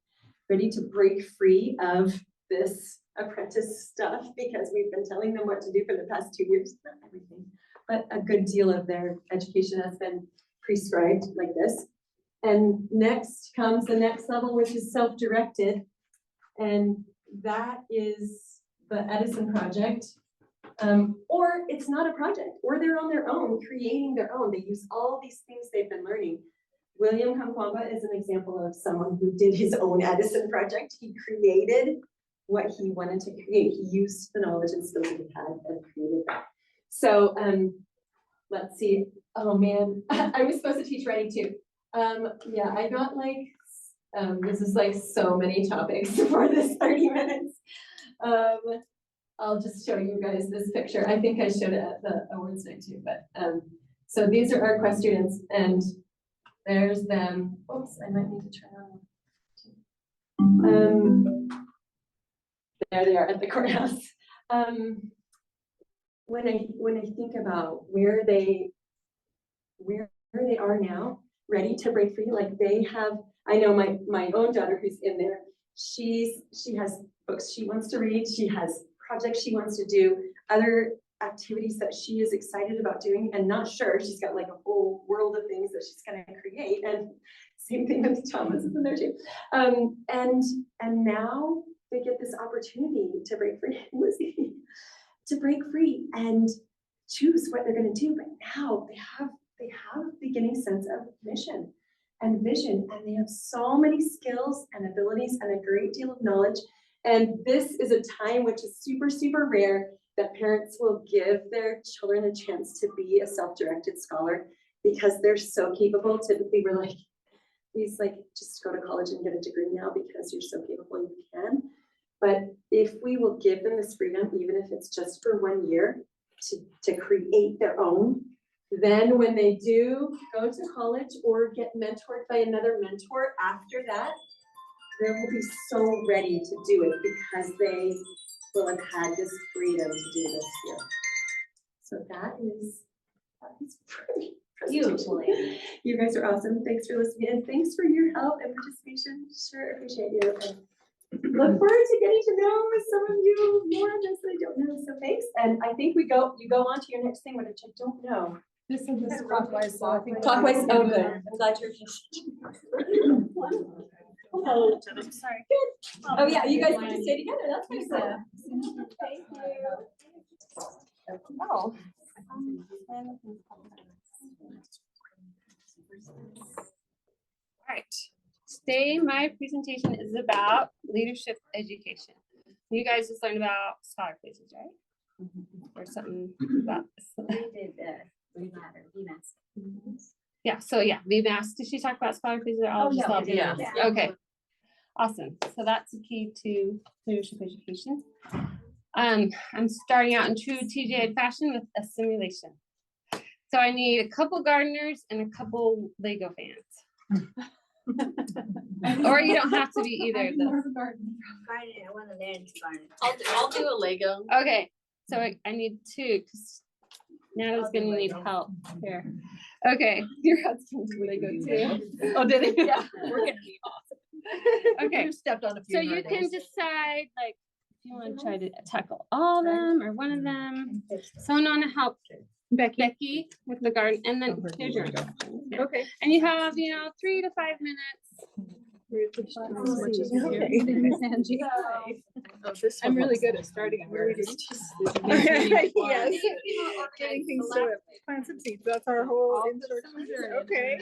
ready to break free of this apprentice stuff because we've been telling them what to do for the past 2 years, not everything, but a good deal of their education has been prescribed like this. And next comes the next level, which is self-directed. And that is the Edison project. Or it's not a project, or they're on their own, creating their own. They use all these things they've been learning. William Kamkwamba is an example of someone who did his own Edison project. He created what he wanted to create. He used the knowledge and skills that he had and created that. So let's see. Oh man, I was supposed to teach writing too. Yeah, I got like, this is like so many topics for this 30 minutes. I'll just show you guys this picture. I think I showed it at the awards night too, but so these are our Quest students, and there's them. Oops, I might need to turn on. There they are at the courthouse. When I think about where they are now, ready to break free, like they have. I know my own daughter who's in there. She has books she wants to read. She has projects she wants to do, other activities that she is excited about doing and not sure. She's got like a whole world of things that she's going to create, and same thing with Thomas is in there too. And now they get this opportunity to break free, Lizzie, to break free and choose what they're going to do. But now they have a beginning sense of mission and vision, and they have so many skills and abilities and a great deal of knowledge. And this is a time which is super, super rare that parents will give their children a chance to be a self-directed scholar because they're so capable. Typically, we're like, please, like, just go to college and get a degree now because you're so capable you can. But if we will give them this freedom, even if it's just for 1 year, to create their own, Then when they do go to college or get mentored by another mentor after that, they will be so ready to do it because they will have had this freedom to do this here. So that is pretty Beautiful. You guys are awesome. Thanks for listening and thanks for your help and participation. Sure appreciate you. And look forward to getting to know some of you more of this that I don't know. So thanks. And I think you go on to your next thing, which I don't know. This is clockwise, so I think. Clockwise, oh good. I'm glad you're just. Hello, sorry. Good. Oh yeah, you guys get to stay together. That's pretty cool. Thank you. Oh. All right, today my presentation is about leadership education. You guys just learned about scholar places, right? Or something about this. We did VMAS. Yeah, so yeah, VMAS. Did she talk about scholar places? Or all just all yeah. VMAS? Okay, awesome. So that's the key to leadership education. I'm starting out in true TJ fashion with a simulation. So I need a couple gardeners and a couple Lego fans. Or you don't have to be either of those. I want to learn to garden. I'll do a Lego. Okay, so I need two because Natalie's gonna need help here. Okay, your husband's Lego too. Oh, did he? Yeah. We're gonna be awesome. Okay, You stepped on a few. so you can decide like if you want to try to tackle all of them or one of them. Someone want to help Becky with the garden, and then here's your instructions. Okay, and you have 3 to 5 minutes. I'm really good at starting where it is. Yes. Getting things to plant some seeds. That's our whole instruction. Okay.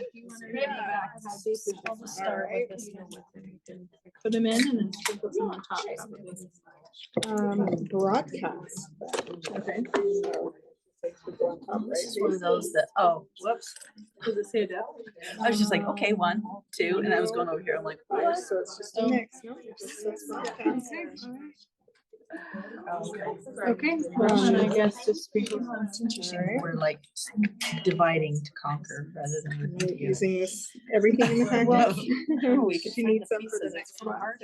I'll just start with this one. Put them in and then sprinkle some on top. Broadcast. Okay. This is one of those that, oh, whoops. Does it say that? I was just like, okay, 1, 2, and I was going over here. I'm like, what? So it's just a mix. Okay. Well, and I guess just sprinkle some. It's interesting. We're like dividing to conquer rather than using this everything in the package. We could need some for the next part.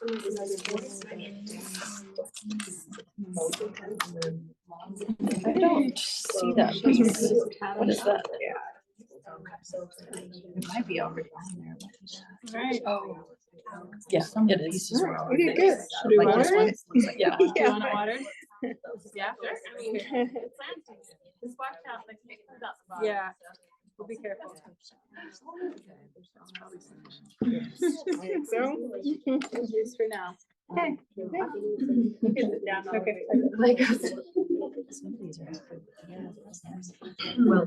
I don't see that piece. What is that? It might be already on there. Right. Oh. Yeah, it is. Okay, good. Should we water it? Yeah. Do you want to water? Yeah. I mean, just watch out, like, it comes out the bottom. Yeah. We'll be careful. So, just for now. Okay. Okay. Well,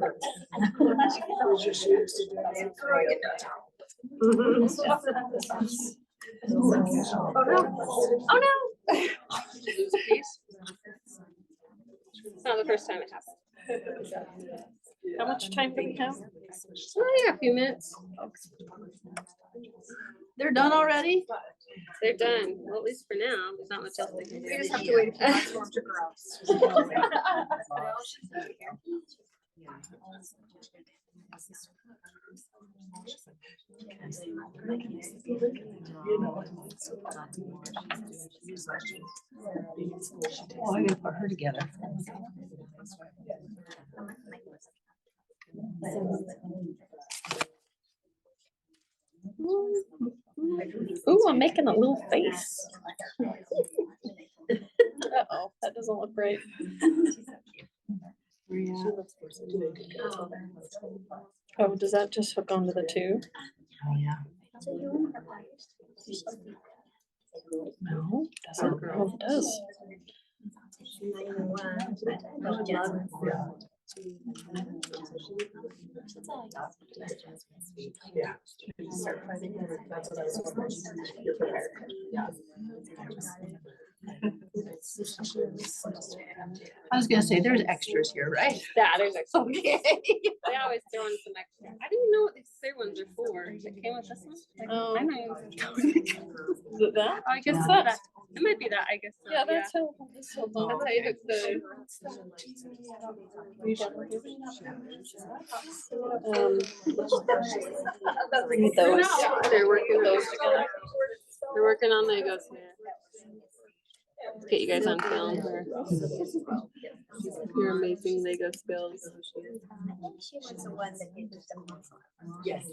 Oh no! It's not the first time it happened. How much time do we have? Oh yeah, a few minutes. They're done already? They're done. Well, at least for now. There's not much else they can do. We just have to wait for that storm to grow. Oh, I gotta put her together. Ooh, I'm making a little face. Uh-oh, that doesn't look right. Oh, does that just hook onto the 2? Oh, yeah. No, doesn't. Oh, it does. Yeah. I was gonna say, there's extras here, right? Yeah, there's extra. Okay. They always throw in some extra. I didn't even know what these third ones are for. It came with this one. Like, Oh. I know. Is it that? I guess so. It might be that, I guess. So, Yeah, that's how. That's how you hook the. Read They're those. not- They're working Those together. They're working on Legos here. Let's get you guys on film for your amazing Lego skills. Yes.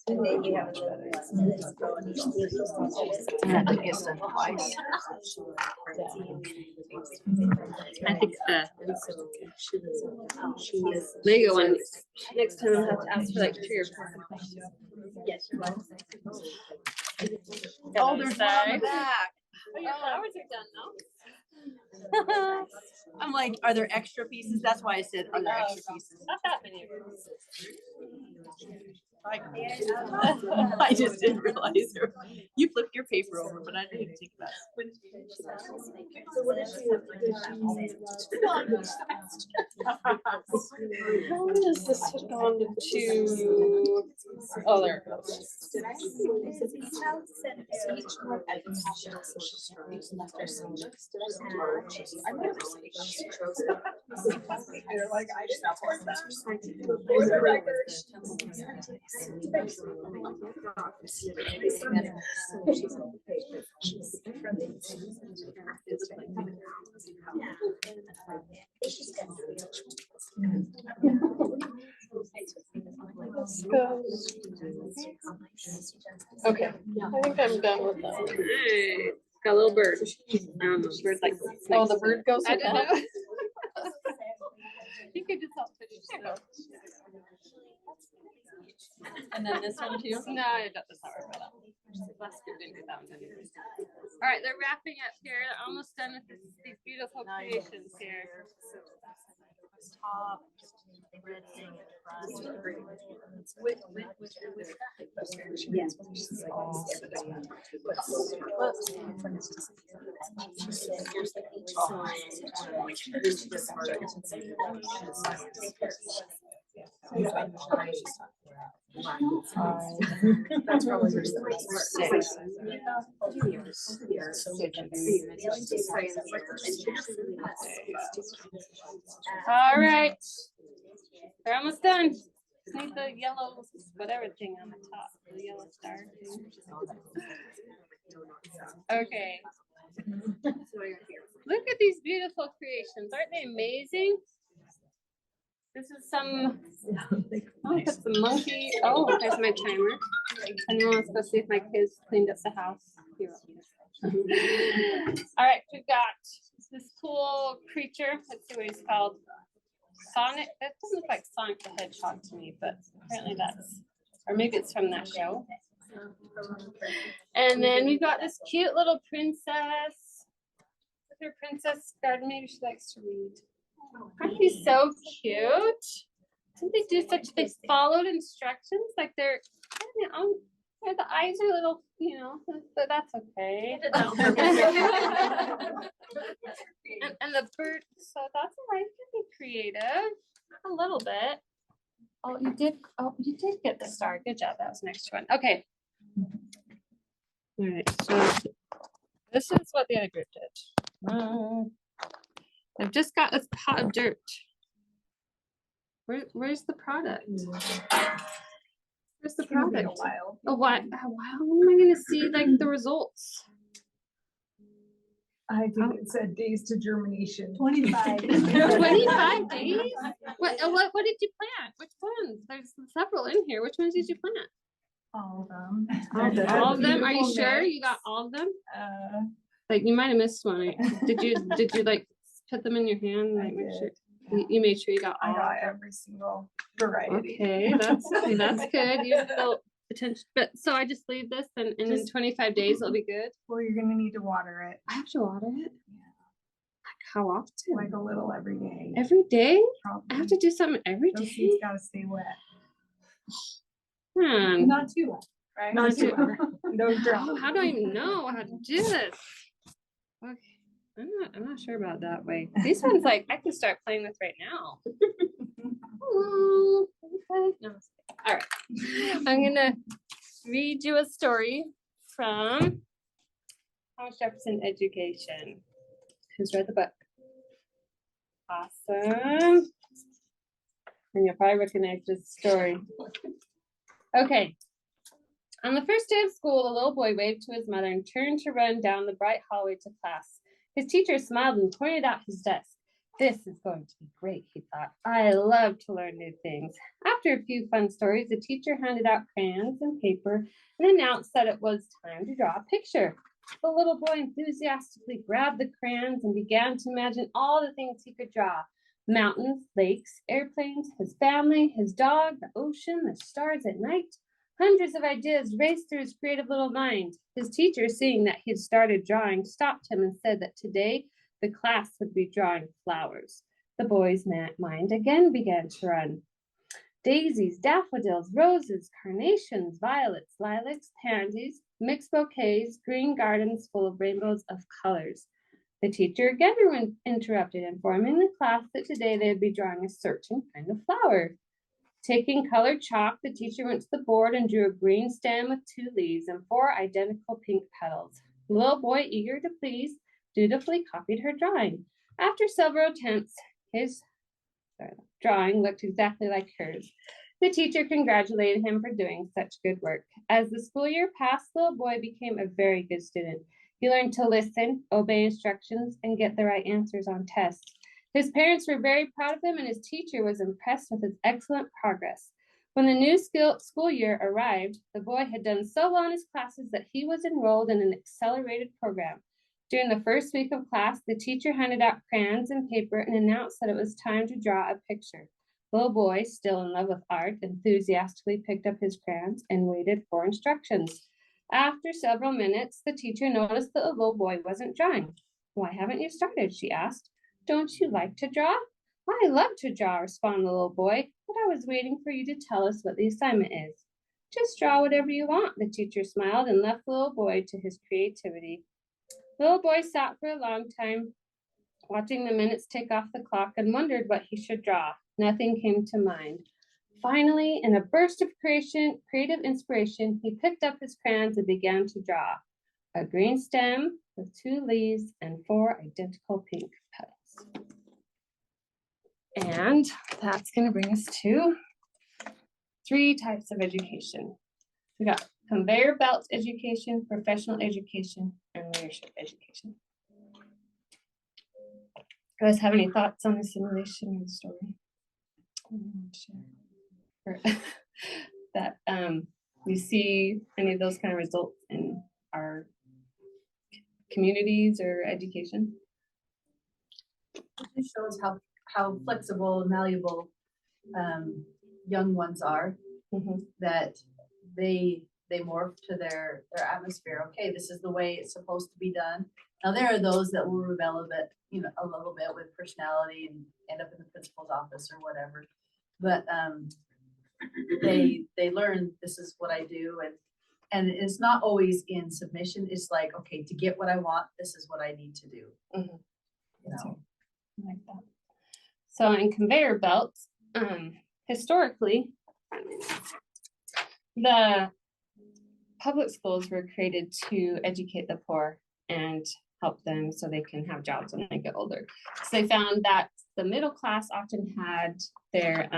And then you have I think Lego one. Next time I'll have to ask for like 3 or 4 questions. Yes. Oh, there's one on the back. Oh, your flowers are done now. I'm like, are there extra pieces? That's why I said, are there extra pieces? Not that many. I just didn't realize you flipped your paper over, but I didn't think that. How does this hook on to? Oh, there it goes. Let's go. Okay, I think I'm done with that. Alright, got a little bird. I don't know, bird like. Oh, the bird goes I with didn't that? know. You could just help finish it. And then this one too? No, I don't, that's not right for that. Last year didn't do that one anyway. All right, they're wrapping up here. They're almost done with these beautiful creations here. Top, red thing at the front. That's probably your six. All right, they're almost done. Just need the yellow, whatever thing on the top, the yellow star thing. Okay. Look at these beautiful creations. Aren't they amazing? This is some, oh, that's the monkey. Oh, there's my timer. Anyone wants to go see if my kids cleaned up the house? Here. All right, we've got this cool creature. Let's see what he's called. Sonic. That doesn't look like Sonic the Hedgehog to me, but apparently that's, or maybe it's from that show. And then we've got this cute little princess. With her princess garden, maybe she likes to read. Aren't these so cute? Didn't they do such, they followed instructions? Like they're, the eyes are little, you know, but that's okay. and the bird, so that's all right, you can be creative a little bit. Oh, you did get the star. Good job. That was the next one. Okay. All right, so this is what the other group did. I've just got this pot of dirt. Where's the product? Where's the product? A while. When am I gonna see like the results? I think it said days to germination. 25 days? What did you plant? Which ones? There's several in here. Which ones did you plant? All of them. All of them? Are you sure you got all of them? Like you might have missed one. Did you like put them in your hand? Like make sure you made sure you got all. I got every single variety. Okay, that's good. You have no potential, but so I just leave this and in 25 days it'll be good. Well, you're gonna need to water it. I have to water it. Like how often? Like a little every day. Every day? Probably. I have to do something every Those day. seeds gotta stay wet. Not too wet, right? Not too wet. No drought. Oh, how do I know how to do this? Okay, I'm not sure about that way. These ones like I can start playing with right now. Hello. Okay. No. All right. I'm gonna read you a story. from Thomas Jefferson Education. Who's read the book? Awesome. And you'll probably recognize this story. Okay. On the first day of school, a little boy waved to his mother and turned to run down the bright hallway to class. His teacher smiled and pointed out his desk. This is going to be great, he thought. I love to learn new things. After a few fun stories, the teacher handed out crayons and paper and announced that it was time to draw a picture. The little boy enthusiastically grabbed the crayons and began to imagine all the things he could draw. Mountains, lakes, airplanes, his family, his dog, the ocean, the stars at night. Hundreds of ideas raced through his creative little mind. His teacher, seeing that he had started drawing, stopped him and said that today the class would be drawing flowers. The boy's mind again began to run. Daisies, daffodils, roses, carnations, violets, lilacs, pansies, mixed bouquets, green gardens full of rainbows of colors. The teacher again interrupted, informing the class that today they would be drawing a certain kind of flower. Taking colored chalk, the teacher went to the board and drew a green stem with 2 leaves and 4 identical pink petals. The little boy, eager to please, dutifully copied her drawing. After several attempts, his drawing looked exactly like hers. The teacher congratulated him for doing such good work. As the school year passed, the little boy became a very good student. He learned to listen, obey instructions, and get the right answers on tests. His parents were very proud of him, and his teacher was impressed with his excellent progress. When the new school year arrived, the boy had done so well in his classes that he was enrolled in an accelerated program. During the first week of class, the teacher handed out crayons and paper and announced that it was time to draw a picture. The little boy, still in love with art, enthusiastically picked up his crayons and waited for instructions. After several minutes, the teacher noticed that the little boy wasn't drawing. "Why haven't you started?" she asked. "Don't you like to draw?" "I love to draw," responded the little boy, "but I was waiting for you to tell us what the assignment is." "Just draw whatever you want," the teacher smiled and left the little boy to his creativity. The little boy sat for a long time, watching the minutes tick off the clock, and wondered what he should draw. Nothing came to mind. Finally, in a burst of creative inspiration, he picked up his crayons and began to draw a green stem with 2 leaves and 4 identical pink petals. And that's going to bring us to 3 types of education. We got conveyor belt education, professional education, and leadership education. You guys have any thoughts on the simulation or the story? That you see any of those kind of results in our communities or education? It shows how flexible and malleable young ones are, that they morph to their atmosphere. Okay, this is the way it's supposed to be done. Now there are those that will rebel a bit, a little bit with personality and end up in the principal's office or whatever. But they learn this is what I do, and it's not always in submission. It's like, okay, to get what I want, this is what I need to do. Like that. So in conveyor belts, historically, the public schools were created to educate the poor and help them so they can have jobs when they get older. So they found that the middle class often had their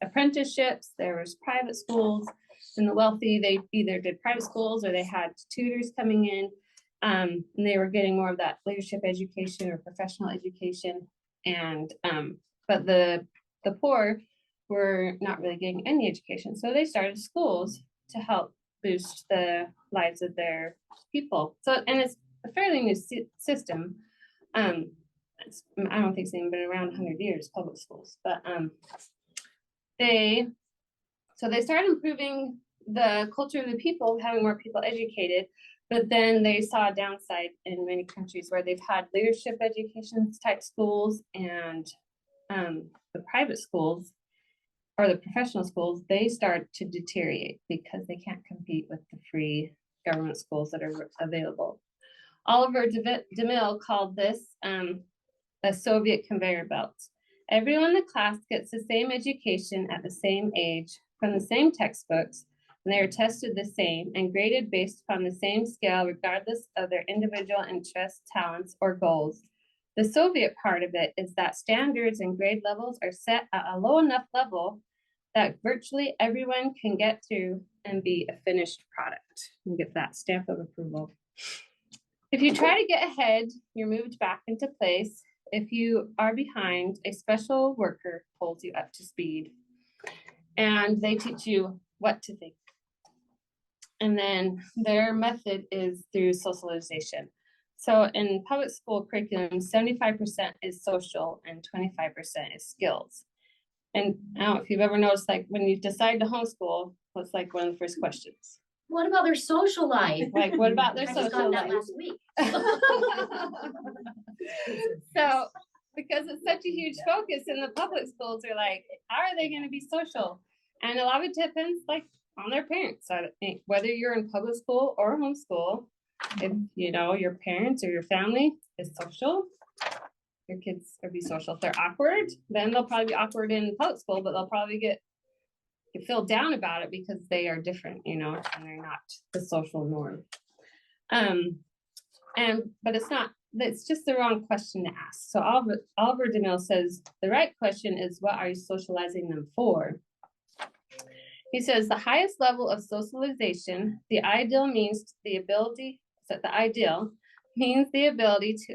apprenticeships. There was private schools, and the wealthy, they either did private schools or they had tutors coming in, and they were getting more of that leadership education or professional education. And but the poor were not really getting any education, so they started schools to help boost the lives of their people. So, and it's a fairly new system. I don't think it's even been around 100 years, public schools, but they started improving the culture of the people, having more people educated, but then they saw a downside in many countries where they've had leadership education type schools, and the private schools or the professional schools, they start to deteriorate because they can't compete with the free government schools that are available. Oliver DeMille called this a Soviet conveyor belt. Everyone in the class gets the same education at the same age, from the same textbooks, and they are tested the same and graded based upon the same scale regardless of their individual interests, talents, or goals. The Soviet part of it is that standards and grade levels are set at a low enough level that virtually everyone can get through and be a finished product and get that stamp of approval. If you try to get ahead, you're moved back into place. If you are behind, a special worker pulls you up to speed. And they teach you what to think. And then their method is through socialization. So in public school curriculum, 75% is social and 25% is skills. And I don't know if you've ever noticed, like when you decide to homeschool, what's like one of the first questions? What about their social life? Like, what about their I just social got that life? last week. So, because it's such a huge focus in the public schools, they're like, how are they going to be social? And a lot of it depends, like, on their parents. So whether you're in public school or homeschool, if you know your parents or your family is social, your kids will be social. If they're awkward, then they'll probably be awkward in public school, but they'll probably get feel down about it because they are different, you know, and they're not the social norm. But it's just the wrong question to ask. So Oliver DeMille says, the right question is, what are you socializing them for? He says, the highest level of socialization, the ideal means the ability to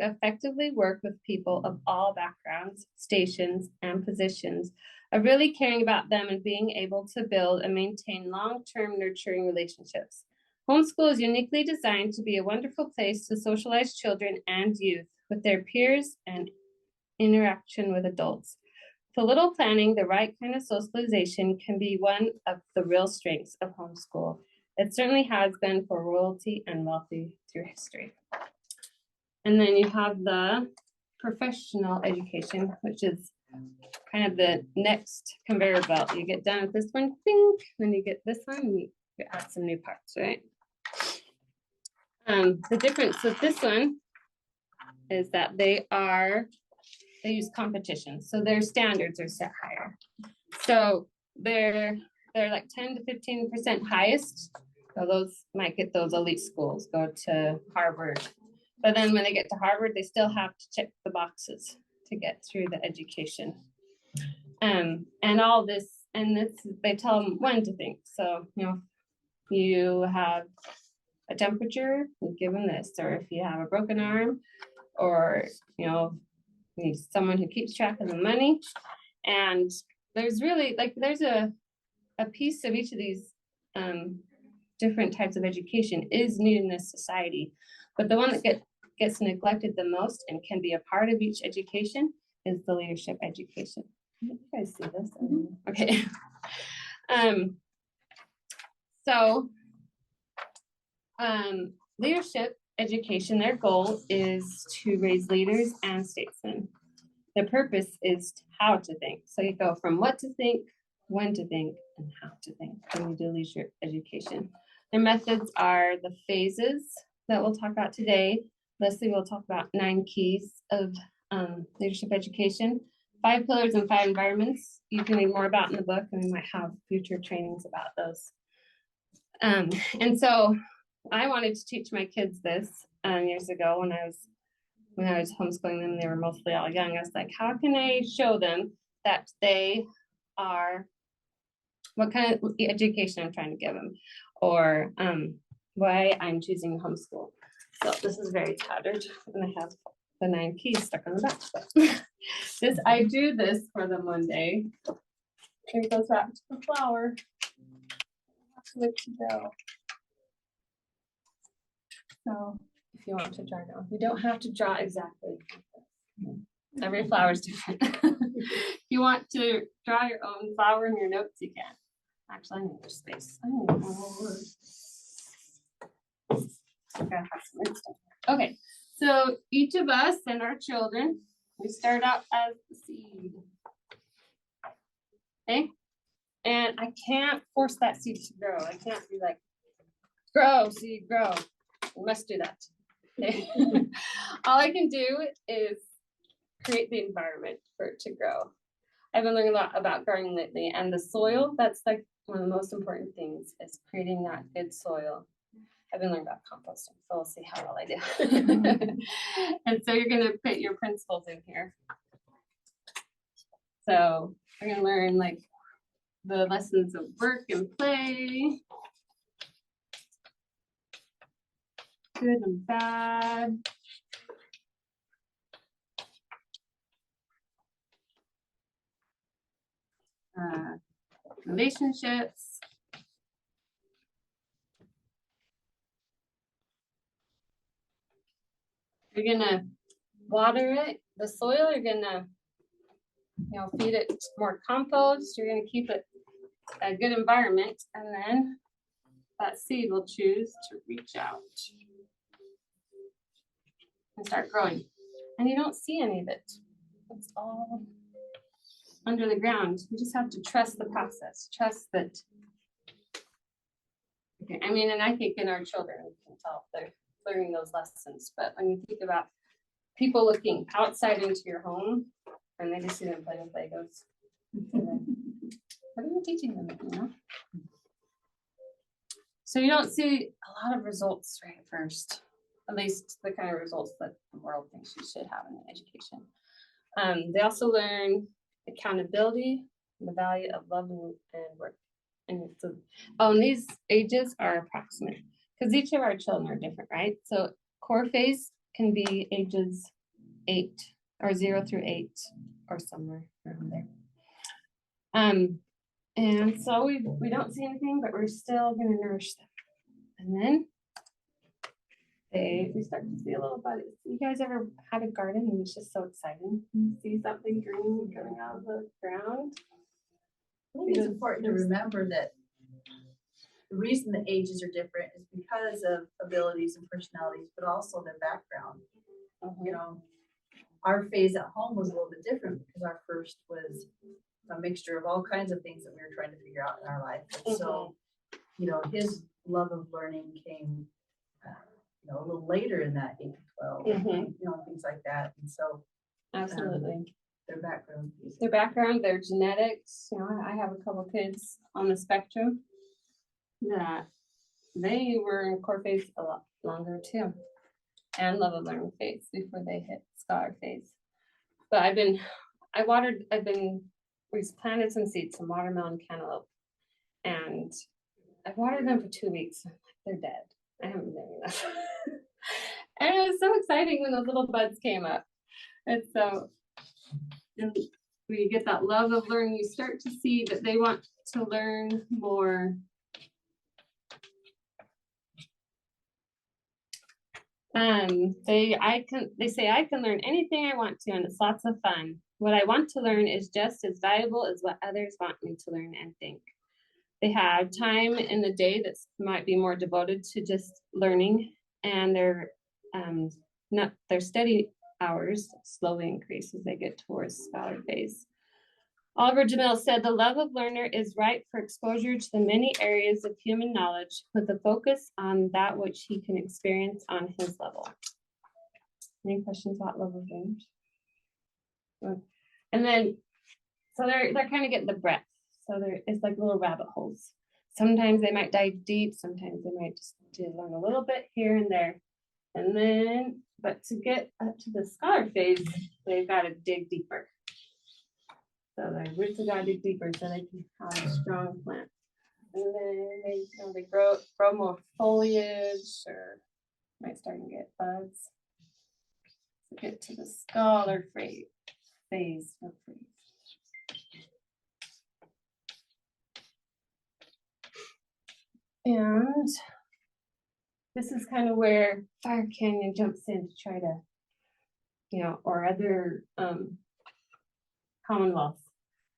effectively work with people of all backgrounds, stations, and positions, of really caring about them and being able to build and maintain long-term nurturing relationships. Homeschool is uniquely designed to be a wonderful place to socialize children and youth with their peers and interaction with adults. With a little planning, the right kind of socialization can be one of the real strengths of homeschool. It certainly has been for royalty and wealthy through history. And then you have the professional education, which is kind of the next conveyor belt. You get done with this one, ding, then you get this one, and you add some new parts, right? The difference with this one is that they use competition. So their standards are set higher. So they're like 10 to 15% highest. So those might get those elite schools, go to Harvard. But then when they get to Harvard, they still have to check the boxes to get through the education. And all this, they tell them when to think. So, you know, you have a temperature, you give them this, or if you have a broken arm, or, you know, you need someone who keeps track of the money. And there's really, like, there's a piece of each of these different types of education is needed in this society. But the one that gets neglected the most and can be a part of each education is the leadership education. You guys see this? Okay. Leadership education, their goal is to raise leaders and statesmen. The purpose is how to think. So you go from what to think, when to think, and how to think when you do leadership education. Their methods are the phases that we'll talk about today. Leslie will talk about 9 keys of leadership education, 5 pillars and 5 environments. You can read more about in the book, and we might have future trainings about those. And so I wanted to teach my kids this years ago when I was homeschooling them. They were mostly all young. I was like, how can I show them that they are, what kind of education I'm trying to give them, or why I'm choosing homeschool. So this is very tattered, and I have the 9 keys stuck on the back. I do this for them one day. Here it goes back to the flower. So if you want to draw down, you don't have to draw exactly. Every flower is different. If you want to draw your own flower in your notes, you can. Actually, I need more space. I need more words. Okay, so each of us and our children, we start out as the seed. Okay, and I can't force that seed to grow. I can't be like, grow, seed, grow. You must do that. Okay. All I can do is create the environment for it to grow. I've been learning a lot about gardening lately, and the soil, that's like one of the most important things is creating that good soil. I've been learning about composting, so we'll see how well I do. And so you're gonna put your principles in here. So we're gonna learn like the lessons of work and play, good and bad. Relationships. You're gonna water it, the soil, you're gonna, feed it more compost, you're gonna keep it a good environment, and then that seed will choose to reach out and start growing. And you don't see any of it. It's all under the ground. You just have to trust the process, trust that. Okay, I mean, and I think in our children, we can tell they're learning those lessons, but when you think about people looking outside into your home and they just see them playing with Legos, what are you teaching them, you know? So you don't see a lot of results right at first, at least the kind of results that the world thinks you should have in education. They also learn accountability, the value of love and work. And so, and these ages are approximate because each of our children are different, right? So core phase can be ages 8 or 0 through 8 or somewhere around there. And so we don't see anything, but we're still going to nourish them. And then we start to see a little bit. You guys ever had a garden and it's just so exciting? You see something green coming out of the ground? I think it's important to remember that the reason the ages are different is because of abilities and personalities, but also their background. You know, our phase at home was a little bit different because our first was a mixture of all kinds of things that we were trying to figure out in our life. And so, you know, his love of learning came, a little later in that 8 to 12, things like that. And so, absolutely. Their background. Their background, their genetics. I have a couple kids on the spectrum that they were in core phase a lot longer too, and love of learning phase before they hit scholar phase. But we planted some seeds, some watermelon cantaloupe, and I watered them for 2 weeks. They're dead. I haven't been doing that. And it was so exciting when those little buds came up. And so when you get that love of learning, you start to see that they want to learn more. They say I can learn anything I want to, and it's lots of fun. What I want to learn is just as valuable as what others want me to learn and think. They have time in the day that might be more devoted to just learning, and their study hours slowly increase as they get towards scholar phase. Oliver Jamil said, the love of learner is ripe for exposure to the many areas of human knowledge with a focus on that which he can experience on his level. Any questions about love of learners? And then, so they're kind of getting the breadth. So it's like little rabbit holes. Sometimes they might dive deep. Sometimes they might just learn a little bit here and there. And then, but to get up to the scholar phase, they've got to dig deeper. So their roots have got to dig deeper so they can have a strong plant. And then they grow more foliage, or might start to get buds. To get to the scholar phase. And this is kind of where Fire Canyon jumps in to try to, or other commonwealths.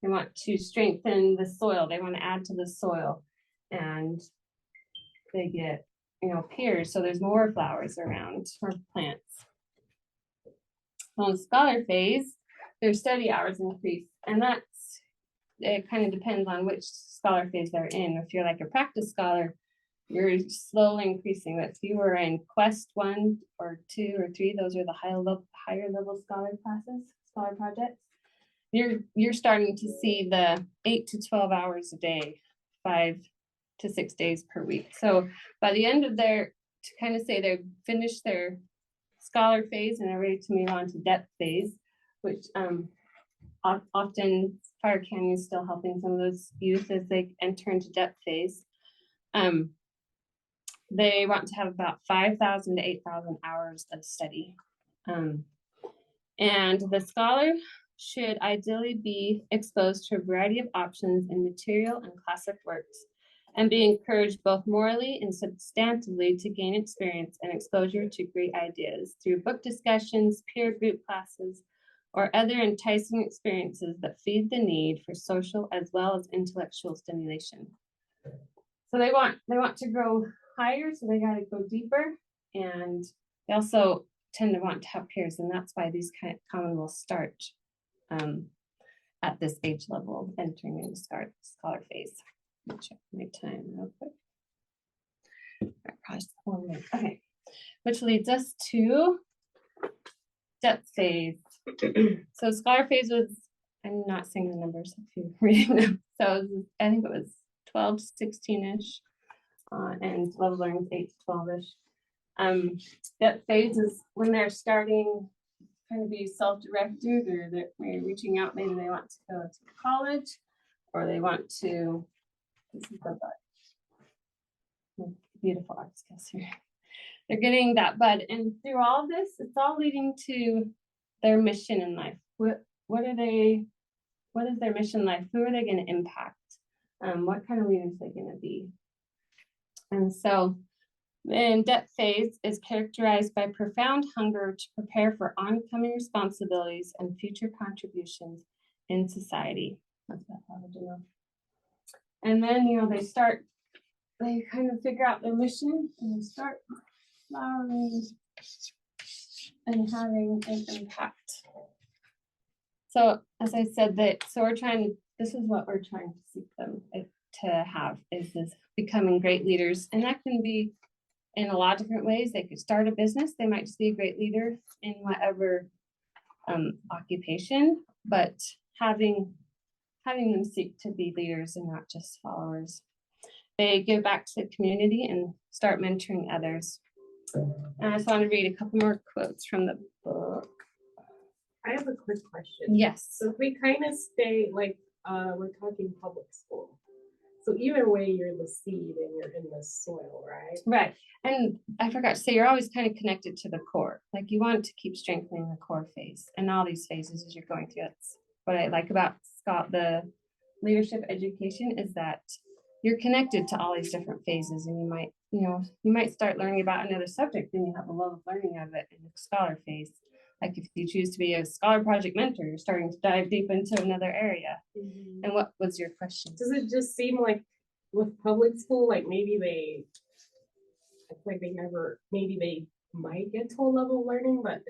They want to strengthen the soil. They want to add to the soil, and they get, peers. So there's more flowers around, or plants. On the scholar phase, their study hours increase, and it kind of depends on which scholar phase they're in. If you're like a practice scholar, you're slowly increasing. If you were in Quest 1 or 2 or 3, those are the higher level scholar classes, scholar projects. You're starting to see the 8 to 12 hours a day, 5 to 6 days per week. So by the end of to kind of say they've finished their scholar phase and are ready to move on to depth phase, which often Fire Canyon is still helping some of those youth as they enter into depth phase. They want to have about 5,000 to 8,000 hours of study. And the scholar should ideally be exposed to a variety of options in material and classic works, and be encouraged both morally and substantively to gain experience and exposure to great ideas through book discussions, peer group classes, or other enticing experiences that feed the need for social as well as intellectual stimulation. So they want to grow higher, so they got to go deeper, and they also tend to want to have peers, and that's why these kind of commonwealths start at this age level, entering into scholar phase. Check my time real quick. Okay, which leads us to depth phase. So scholar phase was, I'm not saying the numbers if you're reading them. So I think it was 12 to 16-ish, and level learning is 8 to 12-ish. Depth phase is when they're starting kind of be self-directed, or they're maybe reaching out, maybe they want to go to college, or they want to, this is the beautiful arts skills here. They're getting that bud, and through all of this, it's all leading to their mission in life. What is their mission in life? Who are they going to impact? What kind of leaders are they going to be? And so the depth phase is characterized by profound hunger to prepare for oncoming responsibilities and future contributions in society. That's what I would do. And then, they kind of figure out their mission and start flowering and having an impact. So as I said, this is what we're trying to seek them to have, is this becoming great leaders. And that can be in a lot of different ways. They could start a business. They might just be a great leader in whatever occupation, but having them seek to be leaders and not just followers. They give back to the community and start mentoring others. And I just want to read a couple more quotes from the book. I have a quick question. Yes. So if we kind of stay like, we're talking public school. So either way, you're the seed and you're in the soil, right? Right. And I forgot to say, you're always kind of connected to the core. Like you want to keep strengthening the core phase and all these phases as you're going through. That's what I like about the leadership education, is that you're connected to all these different phases, and you might start learning about another subject, and you have a love of learning of it in the scholar phase. Like if you choose to be a scholar project mentor, you're starting to dive deep into another area. Mm-hmm. And what was your question? Does it just seem like with public school, like maybe they might get to a level of learning, but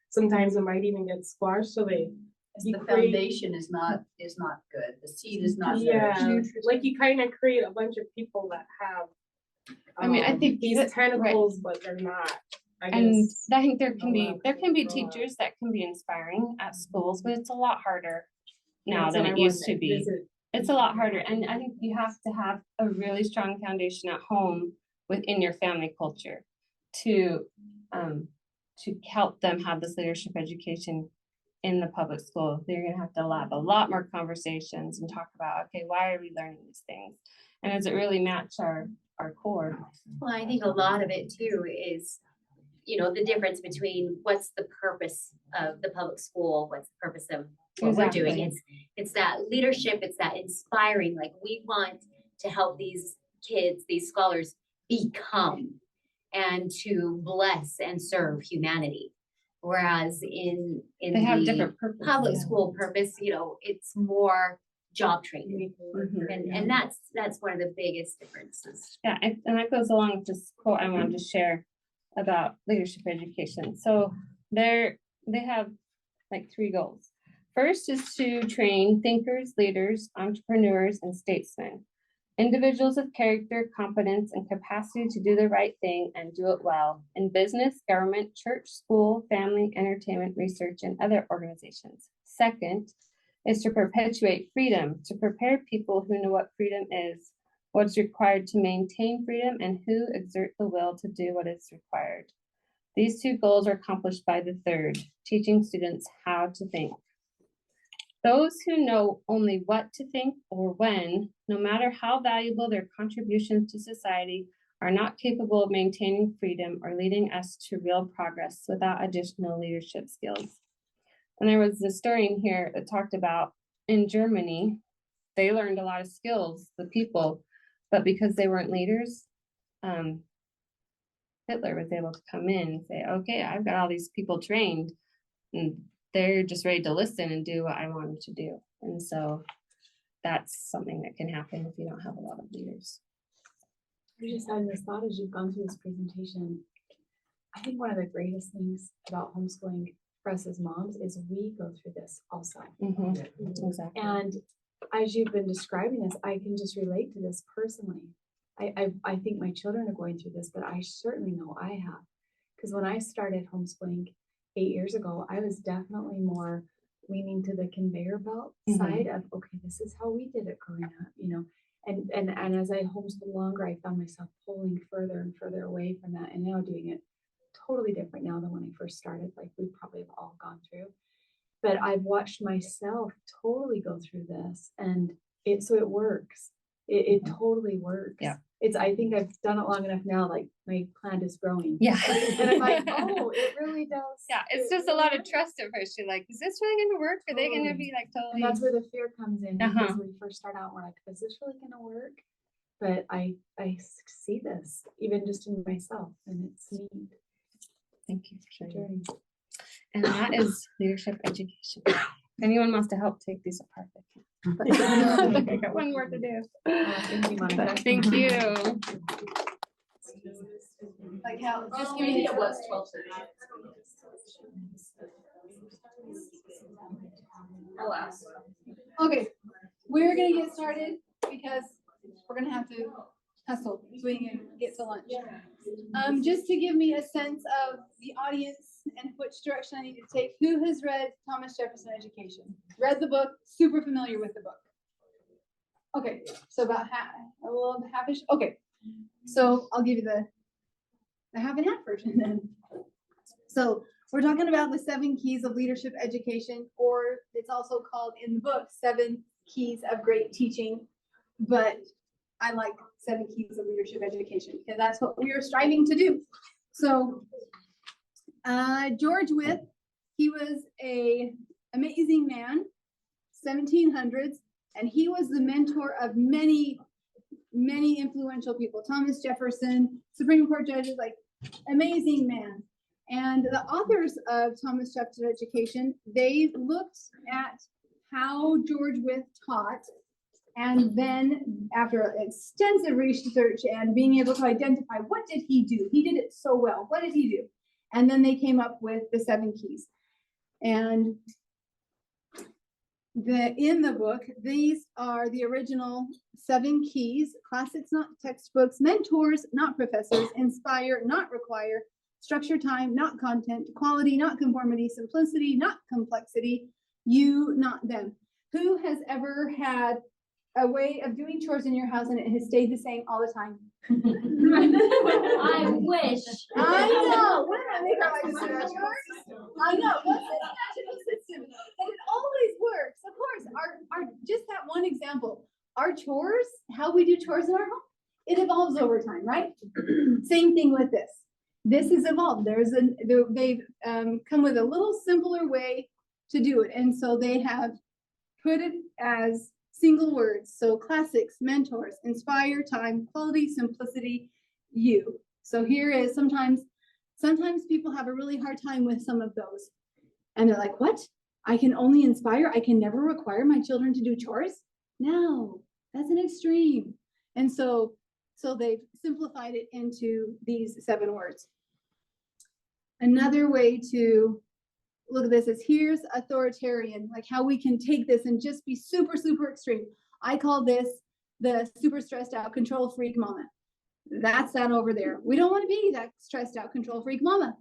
sometimes it might even get squashed. So the foundation is not good. The seed is not good. Like you kind of create a bunch of people that have I think these tentacles, right, but they're not. I think there can be teachers that can be inspiring at schools, but it's a lot harder now than it used to be. It's a lot harder, and I think you have to have a really strong foundation at home within your family culture to help them have this leadership education in the public school. They're going to have to have a lot more conversations and talk about, okay, why are we learning these things, and does it really match our core? Well, I think a lot of it too is, the difference between what's the purpose of the public school, what's the purpose of what we're doing. It's that leadership, it's that inspiring, like we want to help these kids, these scholars become and to bless and serve humanity. Whereas in they have different purpose, public school purpose, it's more job training. Mm-hmm. And that's one of the biggest differences. Yeah, and that goes along with this quote I wanted to share about leadership education. So they have like 3 goals. First is to train thinkers, leaders, entrepreneurs, and statesmen, individuals of character, competence, and capacity to do the right thing and do it well in business, government, church, school, family, entertainment, research, and other organizations. Second is to perpetuate freedom, to prepare people who know what freedom is what's required to maintain freedom, and who exert the will to do what is required. These two goals are accomplished by the third, teaching students how to think. Those who know only what to think or when, no matter how valuable their contributions to society, are not capable of maintaining freedom or leading us to real progress without additional leadership skills. And there was a story in here that talked about in Germany, they learned a lot of skills, the people, but because they weren't leaders, Hitler was able to come in and say, okay, I've got all these people trained and they're just ready to listen and do what I want them to do. And so that's something that can happen if you don't have a lot of leaders. I just had this thought as you've gone through this presentation. I think one of the greatest things about homeschooling for us as moms is we go through this also. Exactly. And as you've been describing this, I can just relate to this personally. I think my children are going through this, but I certainly know I have. Because when I started homeschooling 8 years ago, I was definitely more leaning to the conveyor belt side of, okay, this is how we did it growing up, you know. And as I homeschooled longer, I found myself pulling further and further away from that, and now doing it totally different now than when I first started, like we probably have all gone through. But I've watched myself totally go through this, and it works. It totally works. Yeah. I think I've done it long enough now, like my plant is growing. Yeah. And I'm like, oh, it really does. Yeah, it's just a lot of trust at first. You're like, is this really gonna work? Are they gonna be like totally? And that's where the fear comes in, because when we first start out, we're like, is this really gonna work? But I see this even just in myself, and it's neat. Thank you for sharing. And that is leadership education. If anyone wants to help take these apart, they can. I think I got one more to do. Thank you, Monica. But thank you. Like how, just I give me think it was 12:30. I'll ask. Okay, we're gonna get started because we're gonna have to hustle so we can get to lunch. Just to give me a sense of the audience and which direction I need to take, who has read Thomas Jefferson Education? Read the book, super familiar with the book. Okay, so about half, a little halfish. Okay, so I'll give you the half and half version then. So we're talking about the 7 keys of leadership education, or it's also called in the book 7 keys of great teaching. But I like 7 keys of leadership education because that's what we are striving to do. So George Wythe, he was a amazing man, 1700s, and he was the mentor of many, many influential people. Thomas Jefferson, Supreme Court judges, like amazing man. And the authors of Thomas Jefferson Education, they looked at how George Wythe taught, and then after extensive research and being able to identify what did he do, he did it so well, what did he do? And then they came up with the 7 keys. And in the book, these are the original 7 keys: classics, not textbooks; mentors, not professors; inspire, not require; structure time, not content; quality, not conformity; simplicity, not complexity; you, not them. Who has ever had a way of doing chores in your house and it has stayed the same all the time? I wish. I know. Wouldn't that make our lives so much worse? I know. What's the magical system? And it always works. Of course, our just that one example, our chores, how we do chores in our home, it evolves over time, right? Same thing with this. This has evolved. They've come with a little simpler way to do it, and so they have put it as single words. So classics, mentors, inspire, time, quality, simplicity, you. So here is sometimes people have a really hard time with some of those. And they're like, what? I can only inspire? I can never require my children to do chores? No, that's an extreme. And so they've simplified it into these 7 words. Another way to look at this is, here's authoritarian, like how we can take this and just be super, super extreme. I call this the super stressed out control freak mama. That's that over there. We don't want to be that stressed out control freak mama.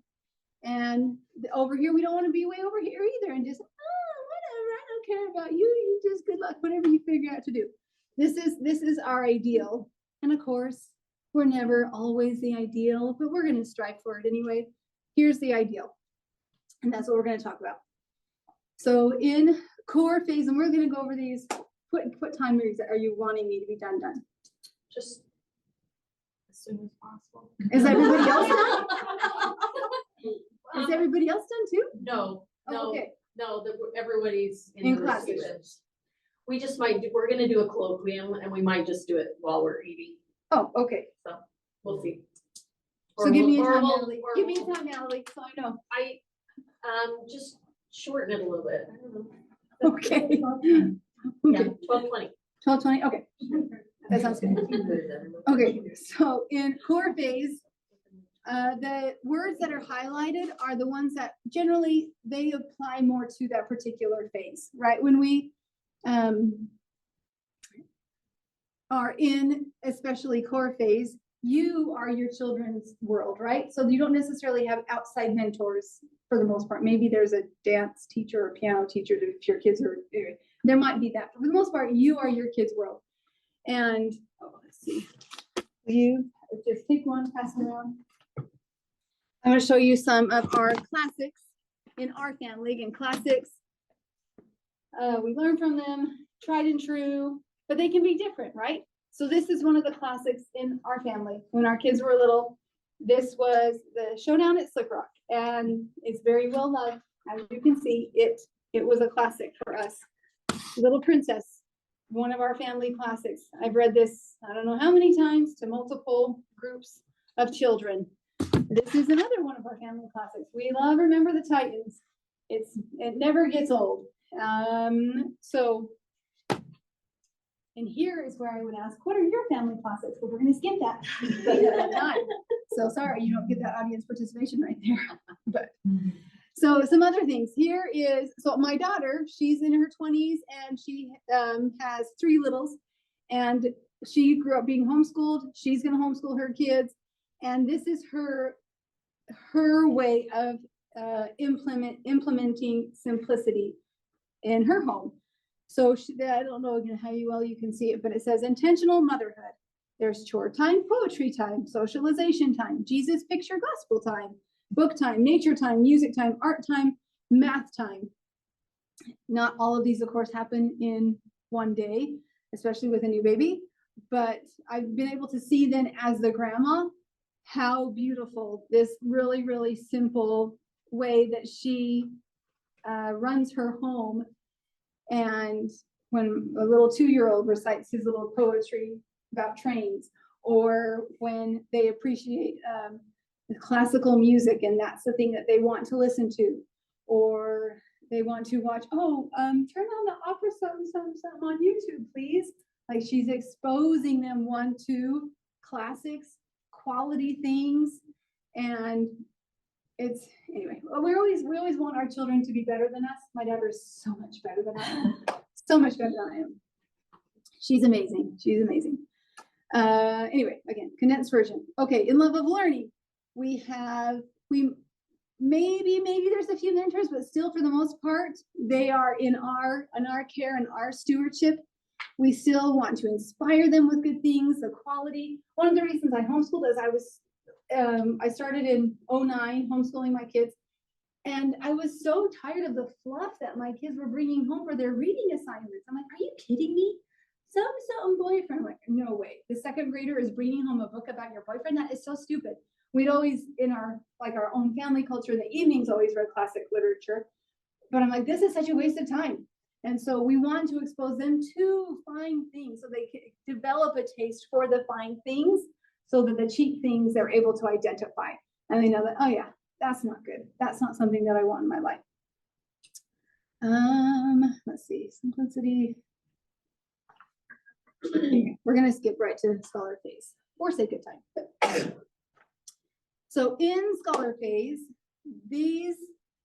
And over here, we don't want to be way over here either and just, oh, whatever, I don't care about you. You just good luck, whatever you figure out to do. This is our ideal And of course, we're never always the ideal, but we're going to strive for it anyway. Here's the ideal. And that's what we're going to talk about. So in core phase, and we're going to go over these, what time are you wanting me to be done? Just as soon as possible. Is everybody else done? Is everybody else done too? No, Oh, okay. no, that everybody's In the classes. students. We just might, we're gonna do a colloquium and we might just do it while we're eating, Oh, okay. so we'll see. So give me a Or time, we'll- Natalie. or Give me a we'll- time, Natalie, so I know. Just shorten it a little bit. I don't know. Okay. Yeah, Okay. 12:20. 12:20, okay. That sounds good. Okay, so in core phase, the words that are highlighted are the ones that generally they apply more to that particular phase, right? When we are in especially core phase, you are your children's world, right? So you don't necessarily have outside mentors for the most part. Maybe there's a dance teacher or piano teacher if your kids are, there might be that. But for the most part, you are your kids' world. And let's see, will you just take one, pass it around? I'm going to show you some of our classics in our family. Again, classics. We learn from them, tried and true, but they can be different, right? So this is one of the classics in our family. When our kids were little, this was the Showdown at Slick Rock, and it's very well loved. As you can see, it was a classic for us. Little Princess, one of our family classics. I've read this, I don't know how many times, to multiple groups of children. This is another one of our family classics. We love Remember the Titans. It never gets old. And here is where I would ask, what are your family classics? But we're going to skip that. So sorry, you don't get that audience participation right there. But so some other things here is, so my daughter, she's in her 20s and she has 3 littles, and she grew up being homeschooled. She's going to homeschool her kids. And this is her way of implementing simplicity in her home. So I don't know again how well you can see it, but it says intentional motherhood. There's chore time, poetry time, socialization time, Jesus picture gospel time, book time, nature time, music time, art time, math time. Not all of these, of course, happen in one day, especially with a new baby. But I've been able to see then as the grandma how beautiful this really, really simple way that she runs her home. And when a little 2-year-old recites his little poetry about trains, or when they appreciate the classical music and that's the thing that they want to listen to, or they want to watch, turn on the opera something on YouTube, please. Like, she's exposing them to classics, quality things. And it's, anyway, we always want our children to be better than us. My daughter is so much better than I am. So much better than I am. She's amazing. She's amazing. Anyway, again, condensed version. Okay, in love of learning, maybe there's a few mentors, but still for the most part, they are in our care and our stewardship. We still want to inspire them with good things, the quality. One of the reasons I homeschooled is I started in 2009 homeschooling my kids, and I was so tired of the fluff that my kids were bringing home for their reading assignments. I'm like, are you kidding me? Some boyfriend. I'm like, no way. The 2nd grader is bringing home a book about your boyfriend? That is so stupid. We'd always, in our own family culture, in the evenings, always read classic literature. But I'm like, this is such a waste of time. And so we want to expose them to fine things so they can develop a taste for the fine things, so that the cheap things they're able to identify. And they know that, oh yeah, that's not good. That's not something that I want in my life. Let's see, simplicity. We're going to skip right to scholar phase for sake of time. So in scholar phase,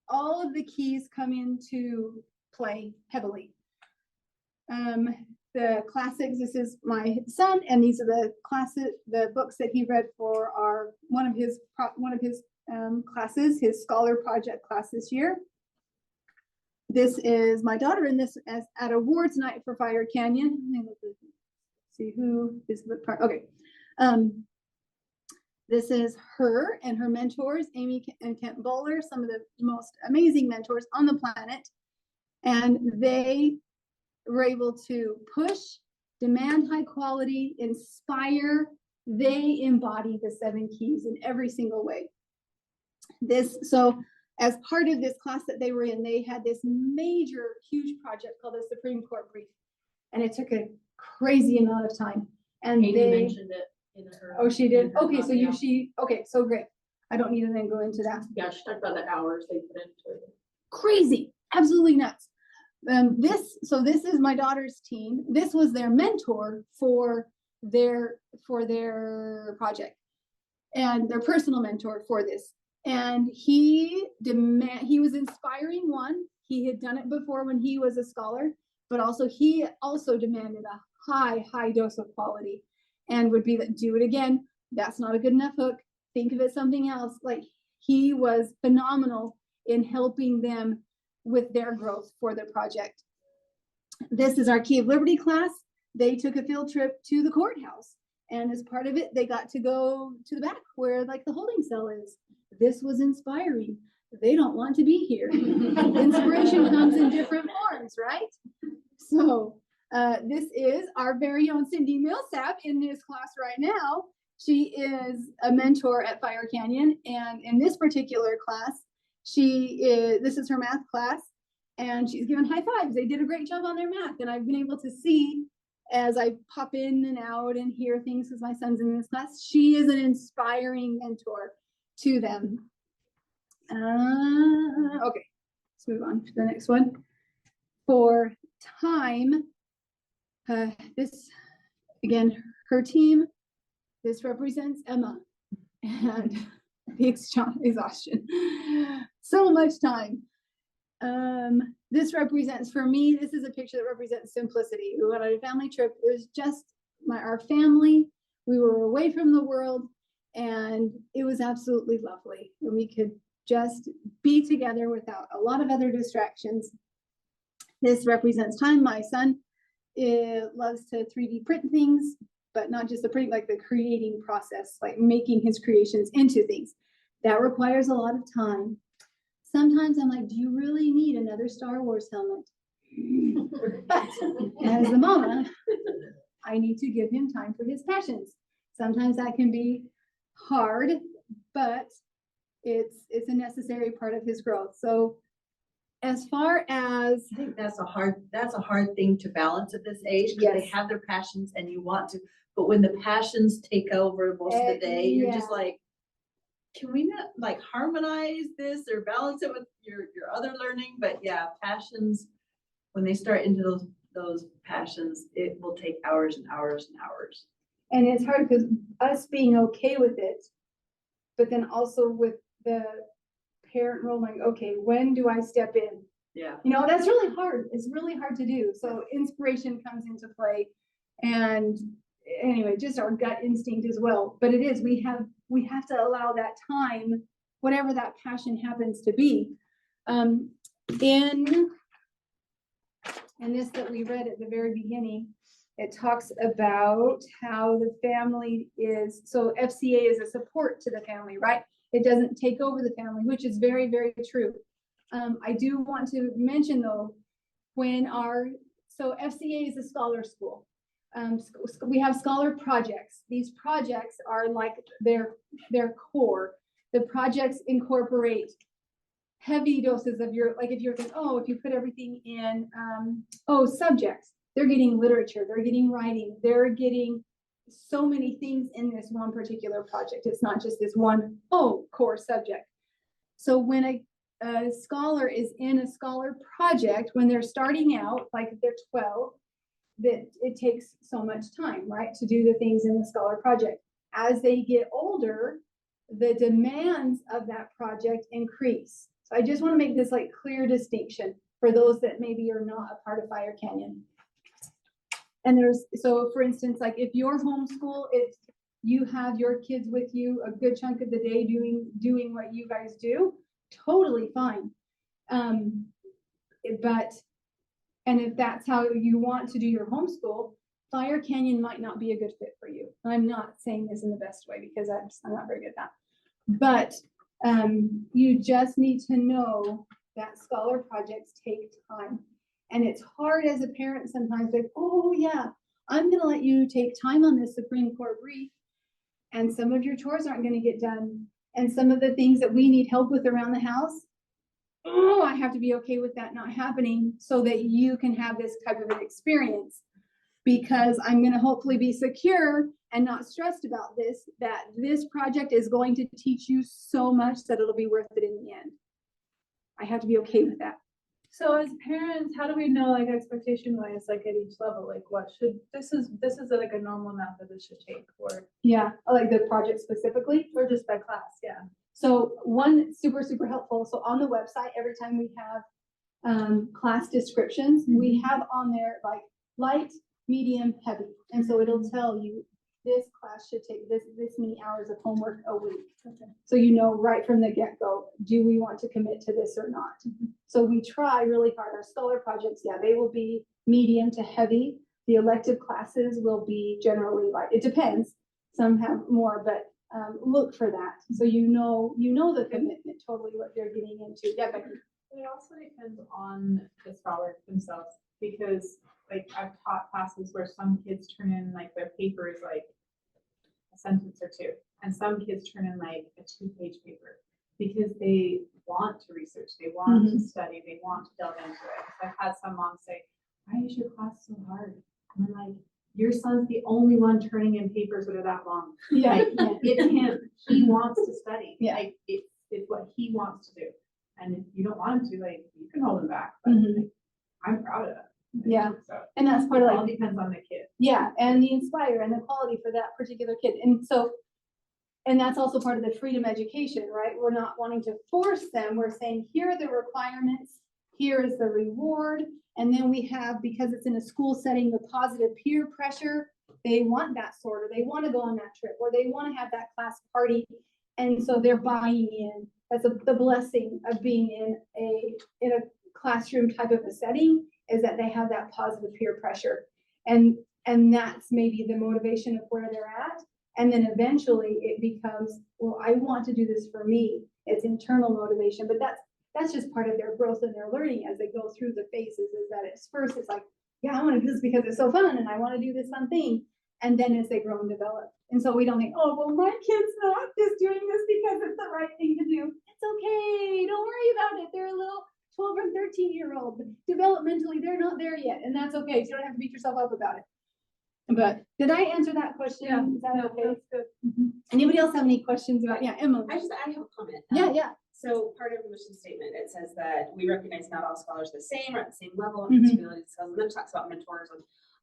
all of the keys come into play heavily. The classics, this is my son, and these are the books that he read for one of his classes, his scholar project class this year. This is my daughter, and this is at awards night for Fire Canyon. Let me see who is the part. Okay, This is her and her mentors, Amy and Kent Bowler, some of the most amazing mentors on the planet. And they were able to push, demand high quality, inspire. They embody the 7 keys in every single way. So as part of this class that they were in, they had this major, huge project called the Supreme Court Brief. And it took a crazy amount of time. And Amy mentioned it in her. Oh, she did? in her Okay, so comment. okay, so great. I don't need to then go into that. Yeah, she talked about the hours they put into it. Crazy, absolutely nuts. This is my daughter's team. This was their mentor for their project and their personal mentor for this. And he was inspiring one. He had done it before when he was a scholar, but he also demanded a high dose of quality and would be like, do it again. That's not a good enough hook. Think of it something else. Like, he was phenomenal in helping them with their growth for the project. This is our Key of Liberty class. They took a field trip to the courthouse, and as part of it, they got to go to the back where like the holding cell is. This was inspiring. They don't want to be here. Inspiration comes in different forms, right? So this is our very own Cindy Millsap in this class right now. She is a mentor at Fire Canyon, and in this particular class, this is her math class, and she's given high fives. They did a great job on their math, and I've been able to see as I pop in and out and hear things because my son's in this class. She is an inspiring mentor to them. Okay, let's move on to the next one. For time, this, again, her team, this represents Emma and the exhaustion. So much time. This represents, for me, this is a picture that represents simplicity. We went on a family trip. It was just our family. We were away from the world, and it was absolutely lovely. And we could just be together without a lot of other distractions. This represents time. My son loves to 3D print things, but not just the print, like the creating process, like making his creations into things. That requires a lot of time. Sometimes I'm like, do you really need another Star Wars helmet? But as the mama, I need to give him time for his passions. Sometimes that can be hard, but it's a necessary part of his growth. So as far as, I think that's a hard thing to balance at this age, because they have their passions and you want to, but when the passions take over most of the day, you're just like, can we not like harmonize this or balance it with your other learning? But yeah, passions, when they start into those passions, it will take hours and hours and hours. And it's hard because us being okay with it, but then also with the parent role, like, okay, when do I step in? Yeah. You know, that's really hard. It's really hard to do. So inspiration comes into play. And anyway, just our gut instinct as well. But it is, we have to allow that time, whatever that passion happens to be. In this that we read at the very beginning, it talks about how the family is, so FCA is a support to the family, right? It doesn't take over the family, which is very, very true. I do want to mention though, so FCA is a scholar school. We have scholar projects. These projects are like their core. The projects incorporate heavy doses of like if you're thinking, if you put everything in, subjects, they're getting literature, they're getting writing, they're getting so many things in this one particular project. It's not just this one, core subject. So when a scholar is in a scholar project, when they're starting out, like if they're 12, that it takes so much time, right, to do the things in the scholar project. As they get older, the demands of that project increase. So I just want to make this like clear distinction for those that maybe are not a part of Fire Canyon. And so for instance, like if you're homeschool, if you have your kids with you a good chunk of the day doing what you guys do, totally fine. And if that's how you want to do your homeschool, Fire Canyon might not be a good fit for you. I'm not saying this in the best way because I'm not very good at that. But you just need to know that scholar projects take time. And it's hard as a parent sometimes, like, oh yeah, I'm gonna let you take time on this Supreme Court brief. And some of your chores aren't gonna get done. And some of the things that we need help with around the house, oh, I have to be okay with that not happening so that you can have this type of an experience. Because I'm gonna hopefully be secure and not stressed about this, that this project is going to teach you so much that it'll be worth it in the end. I have to be okay with that. So as parents, how do we know, like, expectation wise, like at each level, like what should, this is like a normal amount that this should take, or? Yeah, like the project specifically? Or just by class, yeah. So one super helpful, so on the website, every time we have class descriptions, we have on there like light, medium, heavy. And so it'll tell you this class should take this many hours of homework a week. Okay. So you know right from the get-go, do we want to commit to this or not? So we try really hard. Our scholar projects, yeah, they will be medium to heavy. The elective classes will be generally like, it depends. Some have more, but look for that. So you know the commitment, totally what they're getting into. Yeah, Becky. It also depends on the scholar themselves, because like I've taught classes where some kids turn in like their papers like a sentence or two, and some kids turn in like a 2-page paper because they want to research, they want to study, they want to delve into it. So I've had some moms say, "Why is your class so hard?" And I'm like, "Your son's the only one turning in papers that are that long." Yeah, like, it's him. He wants to study. Yeah, like it's what he wants to do. And if you don't want to, like, you can hold him back. But like, I'm proud of that. Yeah, so and that's part of it all like, depends on the kid. yeah, and the inspire and the quality for that particular kid. And so, and that's also part of the freedom education, right? We're not wanting to force them. We're saying, here are the requirements, here is the reward. And then we have, because it's in a school setting, the positive peer pressure. They want that sort, or they want to go on that trip, or they want to have that class party. And so they're buying in. That's the blessing of being in a classroom type of a setting, is that they have that positive peer pressure. And that's maybe the motivation of where they're at. And then eventually it becomes, well, I want to do this for me. It's internal motivation, but that's just part of their growth and their learning as they go through the phases, is that at first it's like, yeah, I want to do this because it's so fun and I want to do this fun thing. And then as they grow and develop. And so we don't think, oh, well, my kid's not just doing this because it's the right thing to do. It's okay. Don't worry about it. They're a little 12 or 13-year-old. Developmentally, they're not there yet. And that's okay. So you don't have to beat yourself up about it. But did I answer that question? Yeah. Is that okay? That's good. Anybody else have any questions about, yeah, Emily? I have a comment. Yeah. So part of the mission statement, it says that we recognize not all scholars are the same or at the same level of disability skills. And then it talks about mentors.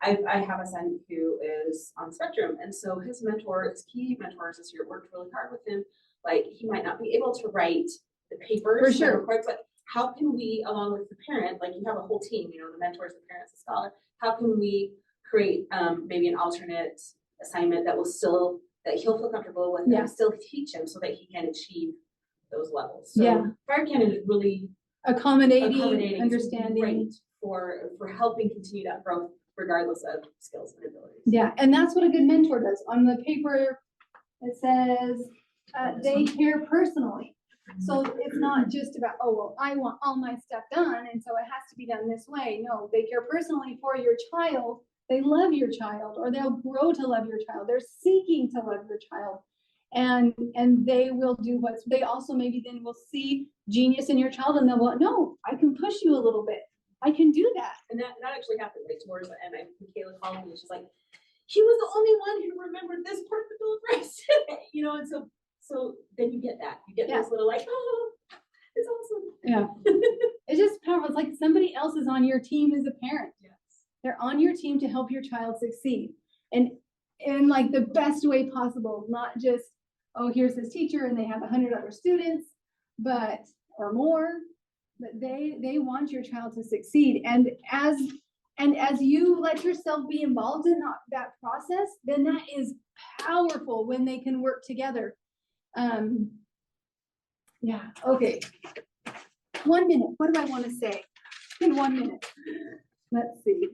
And I have a son who is on the spectrum. And so his mentor, his key mentors this year, worked really hard with him. Like, he might not be able to write the papers. For sure. But how can we, along with the parent, like you have a whole team, you know, the mentors, the parents, the scholar, how can we create maybe an alternate assignment that he'll feel comfortable with and still teach him so that he can achieve those levels? So Fire Canyon is really accommodating, understanding. For helping continue that growth regardless of skills and abilities. Yeah, and that's what a good mentor does. On the paper, it says they care personally. So it's not just about, oh, well, I want all my stuff done, and so it has to be done this way. No, they care personally for your child. They love your child, or they'll grow to love your child. They're seeking to love your child. And they will do they also maybe then will see genius in your child, and they'll go, no, I can push you a little bit. I can do that. And that actually happened like towards the end. Michaela called me and she's like, he was the only one who remembered this part of the Bill of Rights. You know, and so then you get that. You get this little like, oh, it's awesome. Yeah. It's just powerful. It's like somebody else is on your team as a parent. Yes. They're on your team to help your child succeed. And in like the best way possible, not just, oh, here's this teacher and they have 100 other students, or more. But they want your child to succeed. And as you let yourself be involved in that process, then that is powerful when they can work together. Yeah, okay. 1 minute. What do I want to say in 1 minute? Let's see.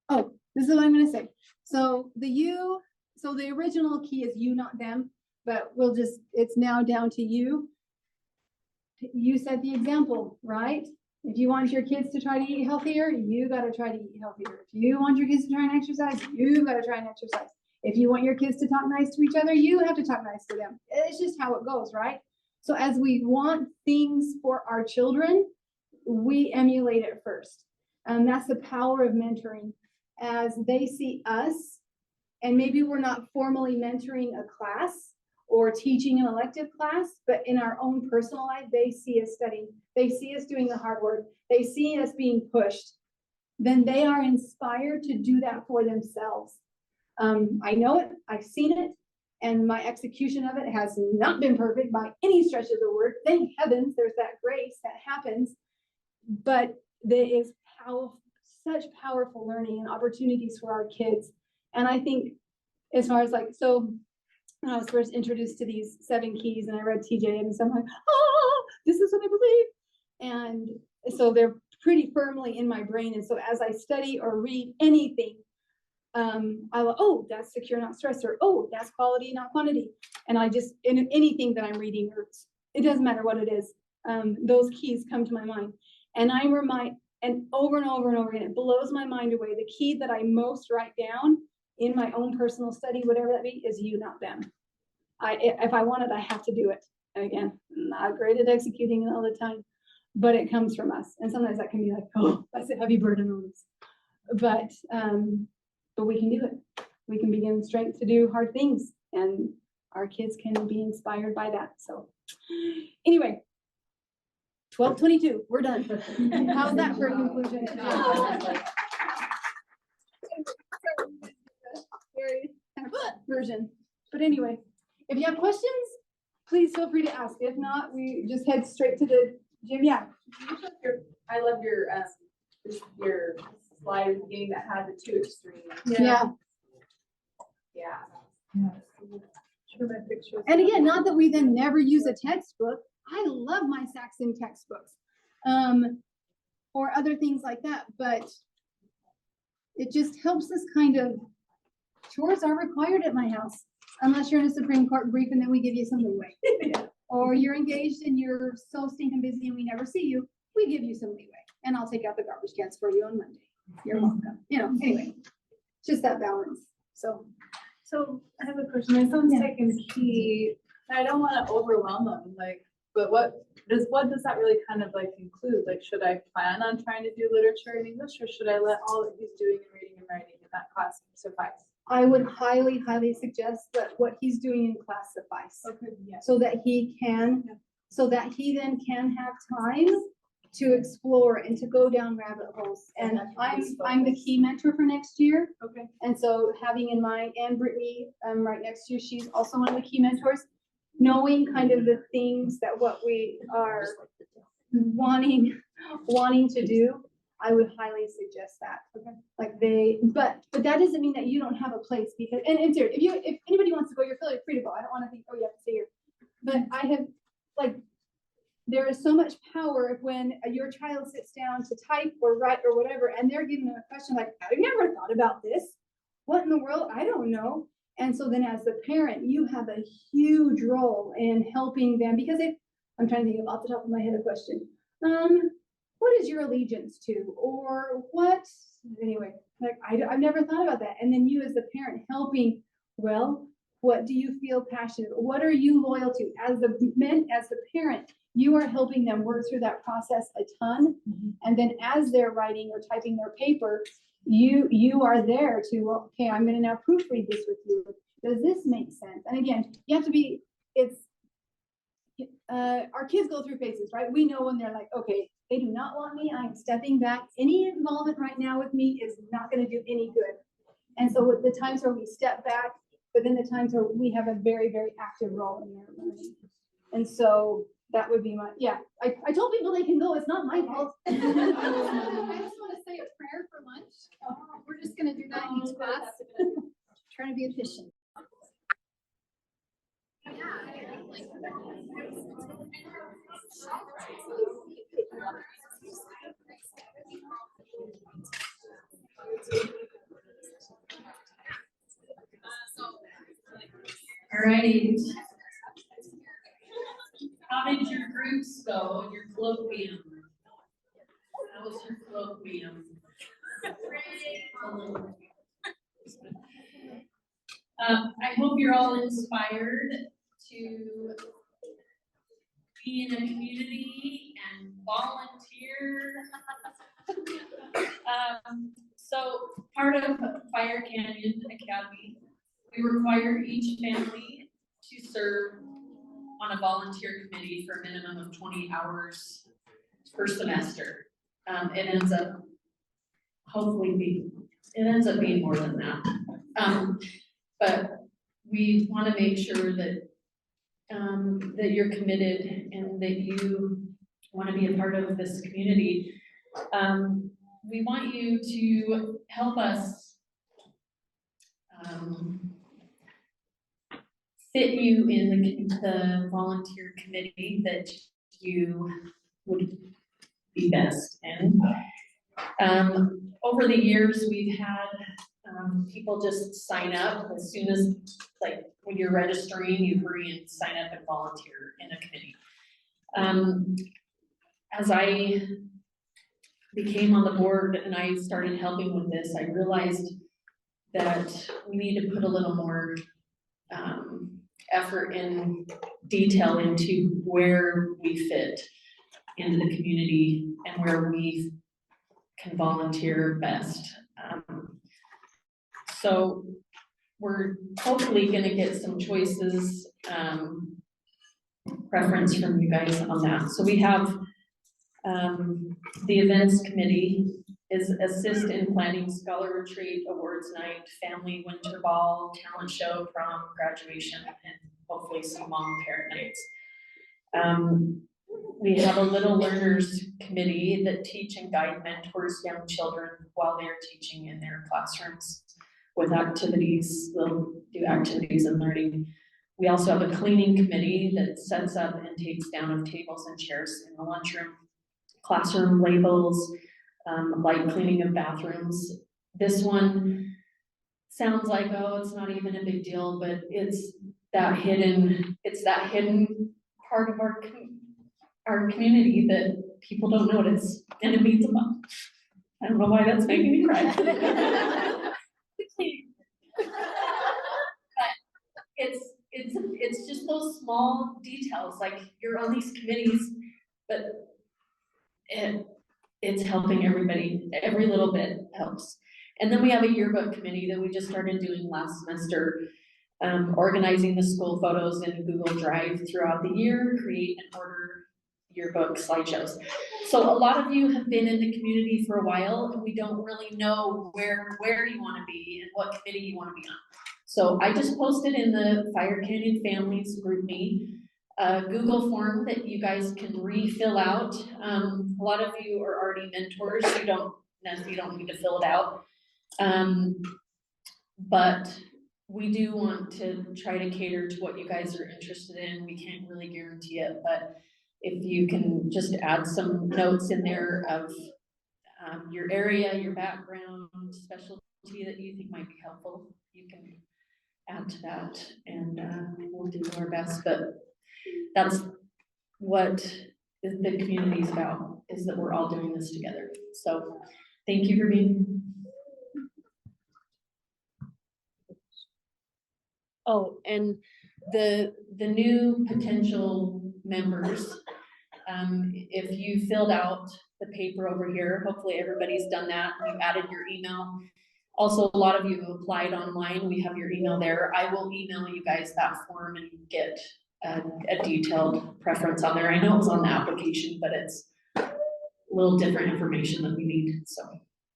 Oh, this is what I'm gonna say. So the original key is you, not them, but it's now down to you. You set the example, right? If you want your kids to try to eat healthier, you gotta try to eat healthier. If you want your kids to try and exercise, you gotta try and exercise. If you want your kids to talk nice to each other, you have to talk nice to them. It's just how it goes, right? So as we want things for our children, we emulate it first. And that's the power of mentoring. As they see us, and maybe we're not formally mentoring a class or teaching an elective class, but in our own personal life, they see us studying. They see us doing the hard work. They see us being pushed. Then they are inspired to do that for themselves. I know it, I've seen it, and my execution of it has not been perfect by any stretch of the word. Thank heavens there's that grace that happens, but there is such powerful learning and opportunities for our kids. And I think as far as so when I was first introduced to these 7 keys and I read TJ and so I'm like, oh, this is what I believe. And so they're pretty firmly in my brain. And so as I study or read anything, oh, that's secure, not stress, or oh, that's quality, not quantity. And I just, in anything that I'm reading, or it doesn't matter what it is, those keys come to my mind. And I remind, and over and over and over again, it blows my mind away. The key that I most write down in my own personal study, whatever that be, is you, not them. If I want it, I have to do it. And again, I'm not great at executing it all the time, but it comes from us. And sometimes that can be like, oh, that's a heavy burden on us. But we can do it. We can begin strength to do hard things, and our kids can be inspired by that. So anyway, 12:22, we're done. How's that for a conclusion? Very version. But anyway, if you have questions, please feel free to ask. If not, we just head straight to the gym. Yeah. I love your slide at the beginning that had the 2 extremes. Yeah. Yeah. And again, not that we then never use a textbook. I love my Saxon textbooks, or other things like that, but it just helps us kind of, chores are required at my house, unless you're in a Supreme Court brief and then we give you some leeway. Or you're engaged and you're so stinking busy and we never see you, we give you some leeway. And I'll take out the garbage cans for you on Monday. You're welcome. Anyway, just that balance. So I have a question. My son's second key, I don't want to overwhelm him, but what does that really kind of include? Should I plan on trying to do literature in English, or should I let all that he's doing in reading and writing in that class suffice? I would highly, highly suggest that what he's doing in class suffice. Okay, yeah. So that he then can have time to explore and to go down rabbit holes. And I'm the key mentor for next year. Okay. And so having in mind, and Brittany right next to you, she's also one of the key mentors, knowing kind of the things that what we are wanting to do, I would highly suggest that. Okay. But that doesn't mean that you don't have a place, because and seriously, if anybody wants to go, you're fairly free to go. I don't want to think, oh, you have to stay here. But I have there is so much power when your child sits down to type or write or whatever, and they're given a question like, I've never thought about this. What in the world? I don't know. And so then as the parent, you have a huge role in helping them, because I'm trying to think of off the top of my head a question. What is your allegiance to? Or what? Anyway, I've never thought about that. And then you as the parent helping, well, what do you feel passionate about? What are you loyal to? As the parent, you are helping them work through that process a ton. Mm-hmm. And then as they're writing or typing their paper, you are there to, well, okay, I'm going to now proofread this with you. Does this make sense? And again, you have to be, our kids go through phases, right? We know when they're like, okay, they do not want me, I'm stepping back. Any involvement right now with me is not going to do any good. And so with the times where we step back, but then the times where we have a very, very active role in their learning. And so that would be I told people they can go, it's not my fault. I just want to say a prayer for lunch. We're just going to do that in each class. Trying to be efficient. All right. How did your groups go in your colloquium? How was your colloquium? I hope you're all inspired to be in a community and volunteer. So part of Fire Canyon Academy, we require each family to serve on a volunteer committee for a minimum of 20 hours per semester. It ends up being more than that. But we want to make sure that that you're committed and that you want to be a part of this community. We want you to help us fit you in the volunteer committee that you would be best in. Over the years, we've had people just sign up as soon as, like, when you're registering, you hurry and sign up and volunteer in a committee. As I became on the board and I started helping with this, I realized that we need to put a little more effort and detail into where we fit into the community and where we can volunteer best. So we're hopefully gonna get some choices, preference from you guys on that. So we have the events committee is assist in planning scholar retreat, awards night, family winter ball, talent show, prom, graduation, and hopefully some mom parent nights. We have a little learners committee that teach and guide mentors young children while they're teaching in their classrooms with activities. They'll do activities and learning. We also have a cleaning committee that sets up and takes down of tables and chairs in the lunchroom, classroom labels, light cleaning of bathrooms. This one sounds like, oh, it's not even a big deal, but it's that hidden part of our community that people don't notice, and it means a lot. I don't know why that's making me cry. But it's just those small details, like you're on these committees, but it's helping everybody, every little bit helps. And then we have a yearbook committee that we just started doing last semester, organizing the school photos in Google Drive throughout the year, create and order yearbook slideshows. So a lot of you have been in the community for a while, and we don't really know where you want to be and what committee you want to be on. So I just posted in the Fire Canyon Families GroupMe a Google form that you guys can refill out. A lot of you are already mentors, so you don't need to fill it out. But we do want to try to cater to what you guys are interested in. We can't really guarantee it, but if you can just add some notes in there of your area, your background, specialty that you think might be helpful, you can add to that, and we'll do our best. But that's what the community's about, is that we're all doing this together. So thank you for being here. Oh, and the new potential members, if you filled out the paper over here, hopefully everybody's done that, you added your email. Also, a lot of you have applied online, we have your email there. I will email you guys that form and get a detailed preference on there. I know it was on the application, but it's a little different information that we need, so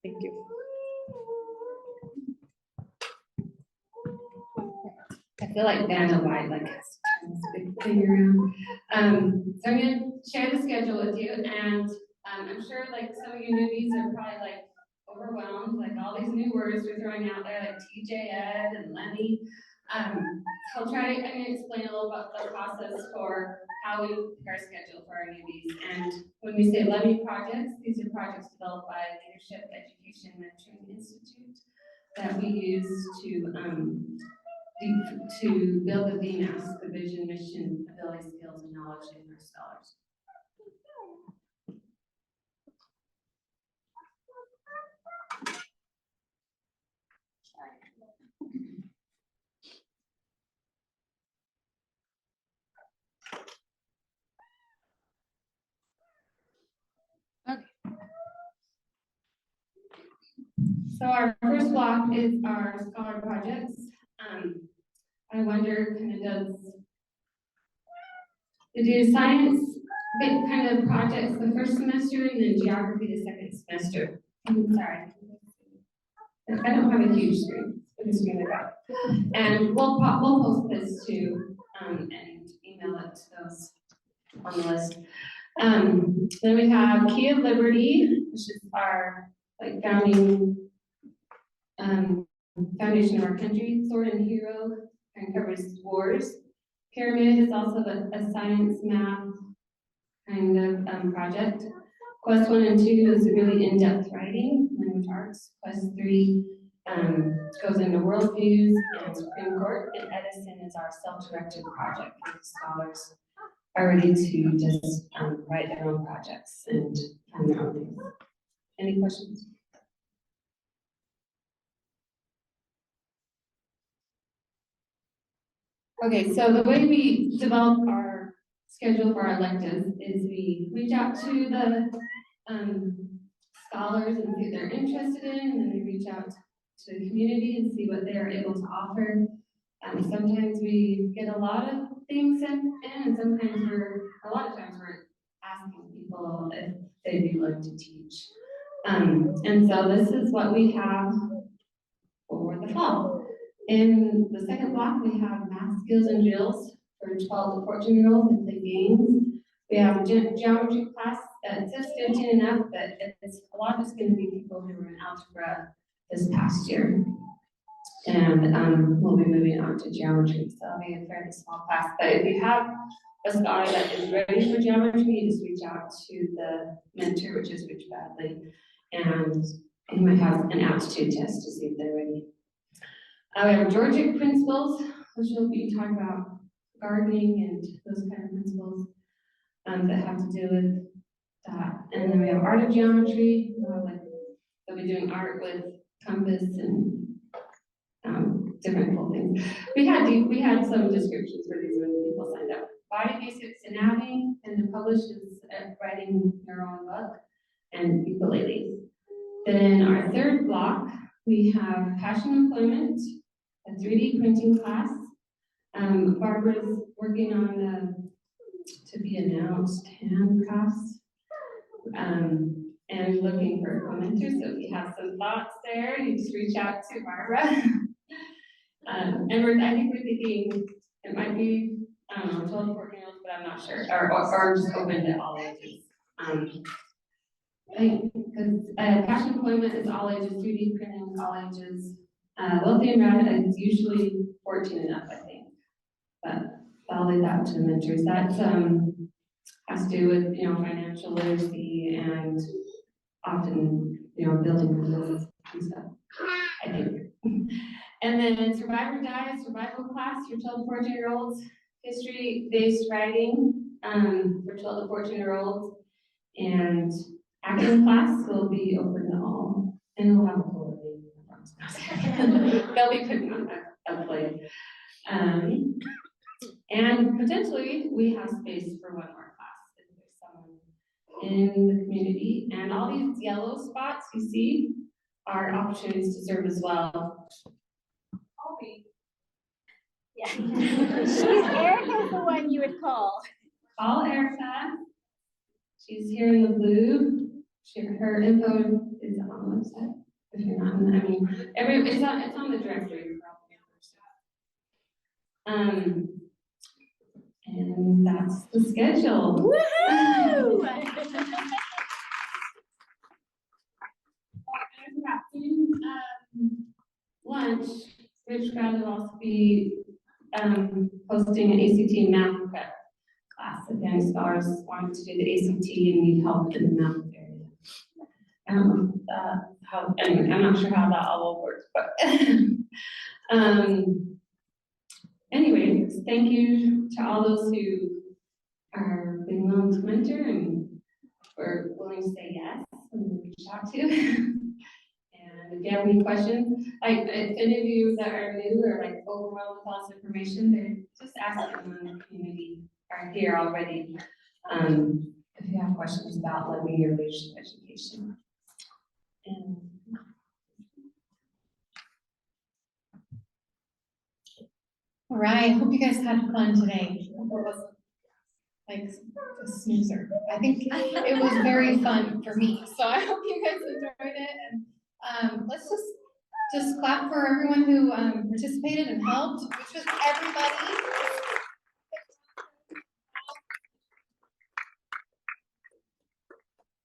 thank you. I feel like Vanna White, like, has to turn this big thing around. So I'm gonna share the schedule with you, and I'm sure like some of you newbies are probably like overwhelmed, like all these new words we're throwing out there, like TJ Ed and Lenny. I'm gonna explain a little about the process for how we prepare schedule for our newbies. And when we say Levy projects, these are projects developed by Leadership Education Mentoring Institute that we use to to build the theme, ask the vision, mission, ability, skills, and knowledge in our scholars. So our first block is our scholar projects. I wonder, they do science kind of projects the first semester and then geography the second semester. I'm sorry. I don't have a huge screen, but a screen I got. And we'll post this too, and email it to those on the list. Then we have Key of Liberty, which is our founding foundation of our country. Sword and Hero and covers wars. Pyramid is also a science math kind of project. Quest 1 and 2 is really in-depth writing, language arts. Quest 3 goes into worldviews and Supreme Court. And Edison is our self-directed project where the scholars are ready to just write their own projects and find their own things. Any questions? Okay, so the way we develop our schedule for our electives is we reach out to the scholars and see what they're interested in, and then we reach out to the community and see what they're able to offer. Sometimes we get a lot of things in, and sometimes a lot of times we're asking people if they'd be willing to teach. And so this is what we have for the fall. In the second block, we have math skills and drills for 12 to 14-year-olds and play games. We have geometry class that's just 15 and up, but a lot of it's going to be people who were in algebra this past year. And we'll be moving on to geometry, so it'll be a fairly small class. But if you have a scholar that is ready for geometry, you just reach out to the mentor, which is Rich Badley, and you might have an aptitude test to see if they're ready. We have Georgic principles, which will be talking about gardening and those kind of principles that have to do with that. And then we have art of geometry. They'll be doing art with compass and different cool things. We had some descriptions for these when people signed up. Body basics anatomy, and the published is writing your own book, and ukuleles. Then our third block, we have passion employment, a 3D printing class. Barbara's working on the to be announced handcrafts, and looking for commenters. So if you have some thoughts there, you just reach out to Barbara. And I think we're thinking it might be, I don't know, 12 to 14-year-olds, but I'm not sure, or just open to all ages. I think because passion employment is all ages, 3D printing is all ages. Wealthy and Rad is usually 14 and up, I think. But I'll leave that to the mentors. That has to do with financial literacy and often building businesses and stuff, I think. And then Survive or Die, survival class for 12 to 14-year-olds. History-based writing for 12 to 14-year-olds. And acting class will be open to all. And we'll have a full day. They'll be putting on a play. And potentially, we have space for one more class if there's someone in the community. And all these yellow spots you see are opportunities to serve as well. Yeah. Erica's the one you would call. Call Erica. She's here in the blue. Her info is on the website. If you're not, it's on the directory. And that's the schedule. Woohoo! Lunch, Rich Grad will also be hosting an ACT math prep class. If any scholars wanted to do the ACT and need help in the math area. I don't know anyway, I'm not sure how that all will work, but anyway, thank you to all those who are been willing to mentor and were willing to say yes when we reached out to. And if you have any questions, like if any of you that are new or like overwhelmed with lots of information, then just ask them in the community are here already. If you have questions about living your leadership education. And All right, hope you guys had fun today. Hope it wasn't like a snoozer. I think it was very fun for me, so I hope you guys enjoyed it. And let's just clap for everyone who participated and helped, which was everybody.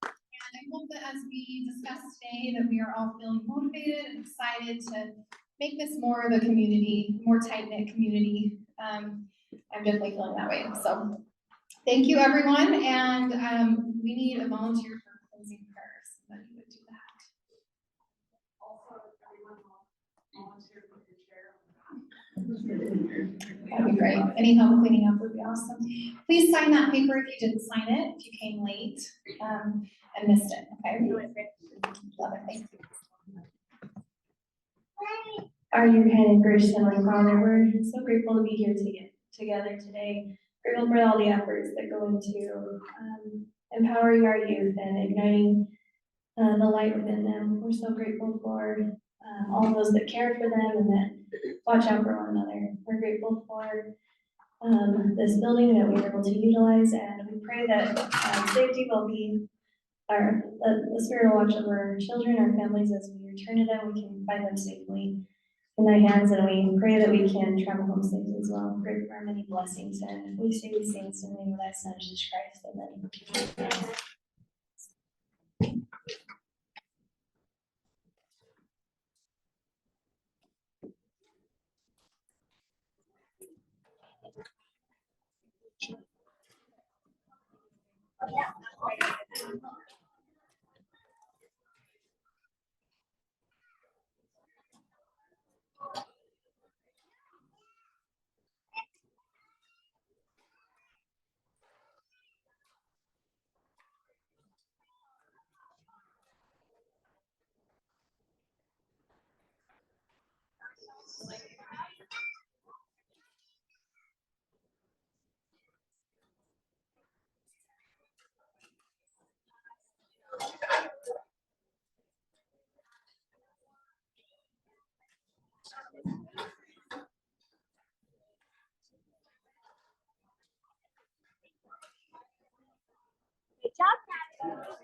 And I hope that as we discussed today, that we are all feeling motivated and excited to make this more of a community, more tight-knit community. I'm definitely feeling that way. So thank you, everyone. And we need a volunteer for closing prayers. So that you would do that. Also, everyone volunteer for your chair. That'd be great. Any help cleaning up would be awesome. Please sign that paper if you didn't sign it, if you came late and missed it. Okay. Love it. Thank you. Our dear kind and gracious Heavenly Father, we're so grateful to be here together today. Grateful for all the efforts that go into empowering our youth and igniting the light within them. We're so grateful for all those that care for them and that watch out for one another. We're grateful for this building that we were able to utilize, and we pray that safety will be the Spirit will watch over our children, our families as we return to them. We can find them safely in thy hands, and we pray that we can travel home safely as well. Pray for our many blessings, and we say these things in the name of thy Son, Jesus Christ. Amen. Good job, Catherine.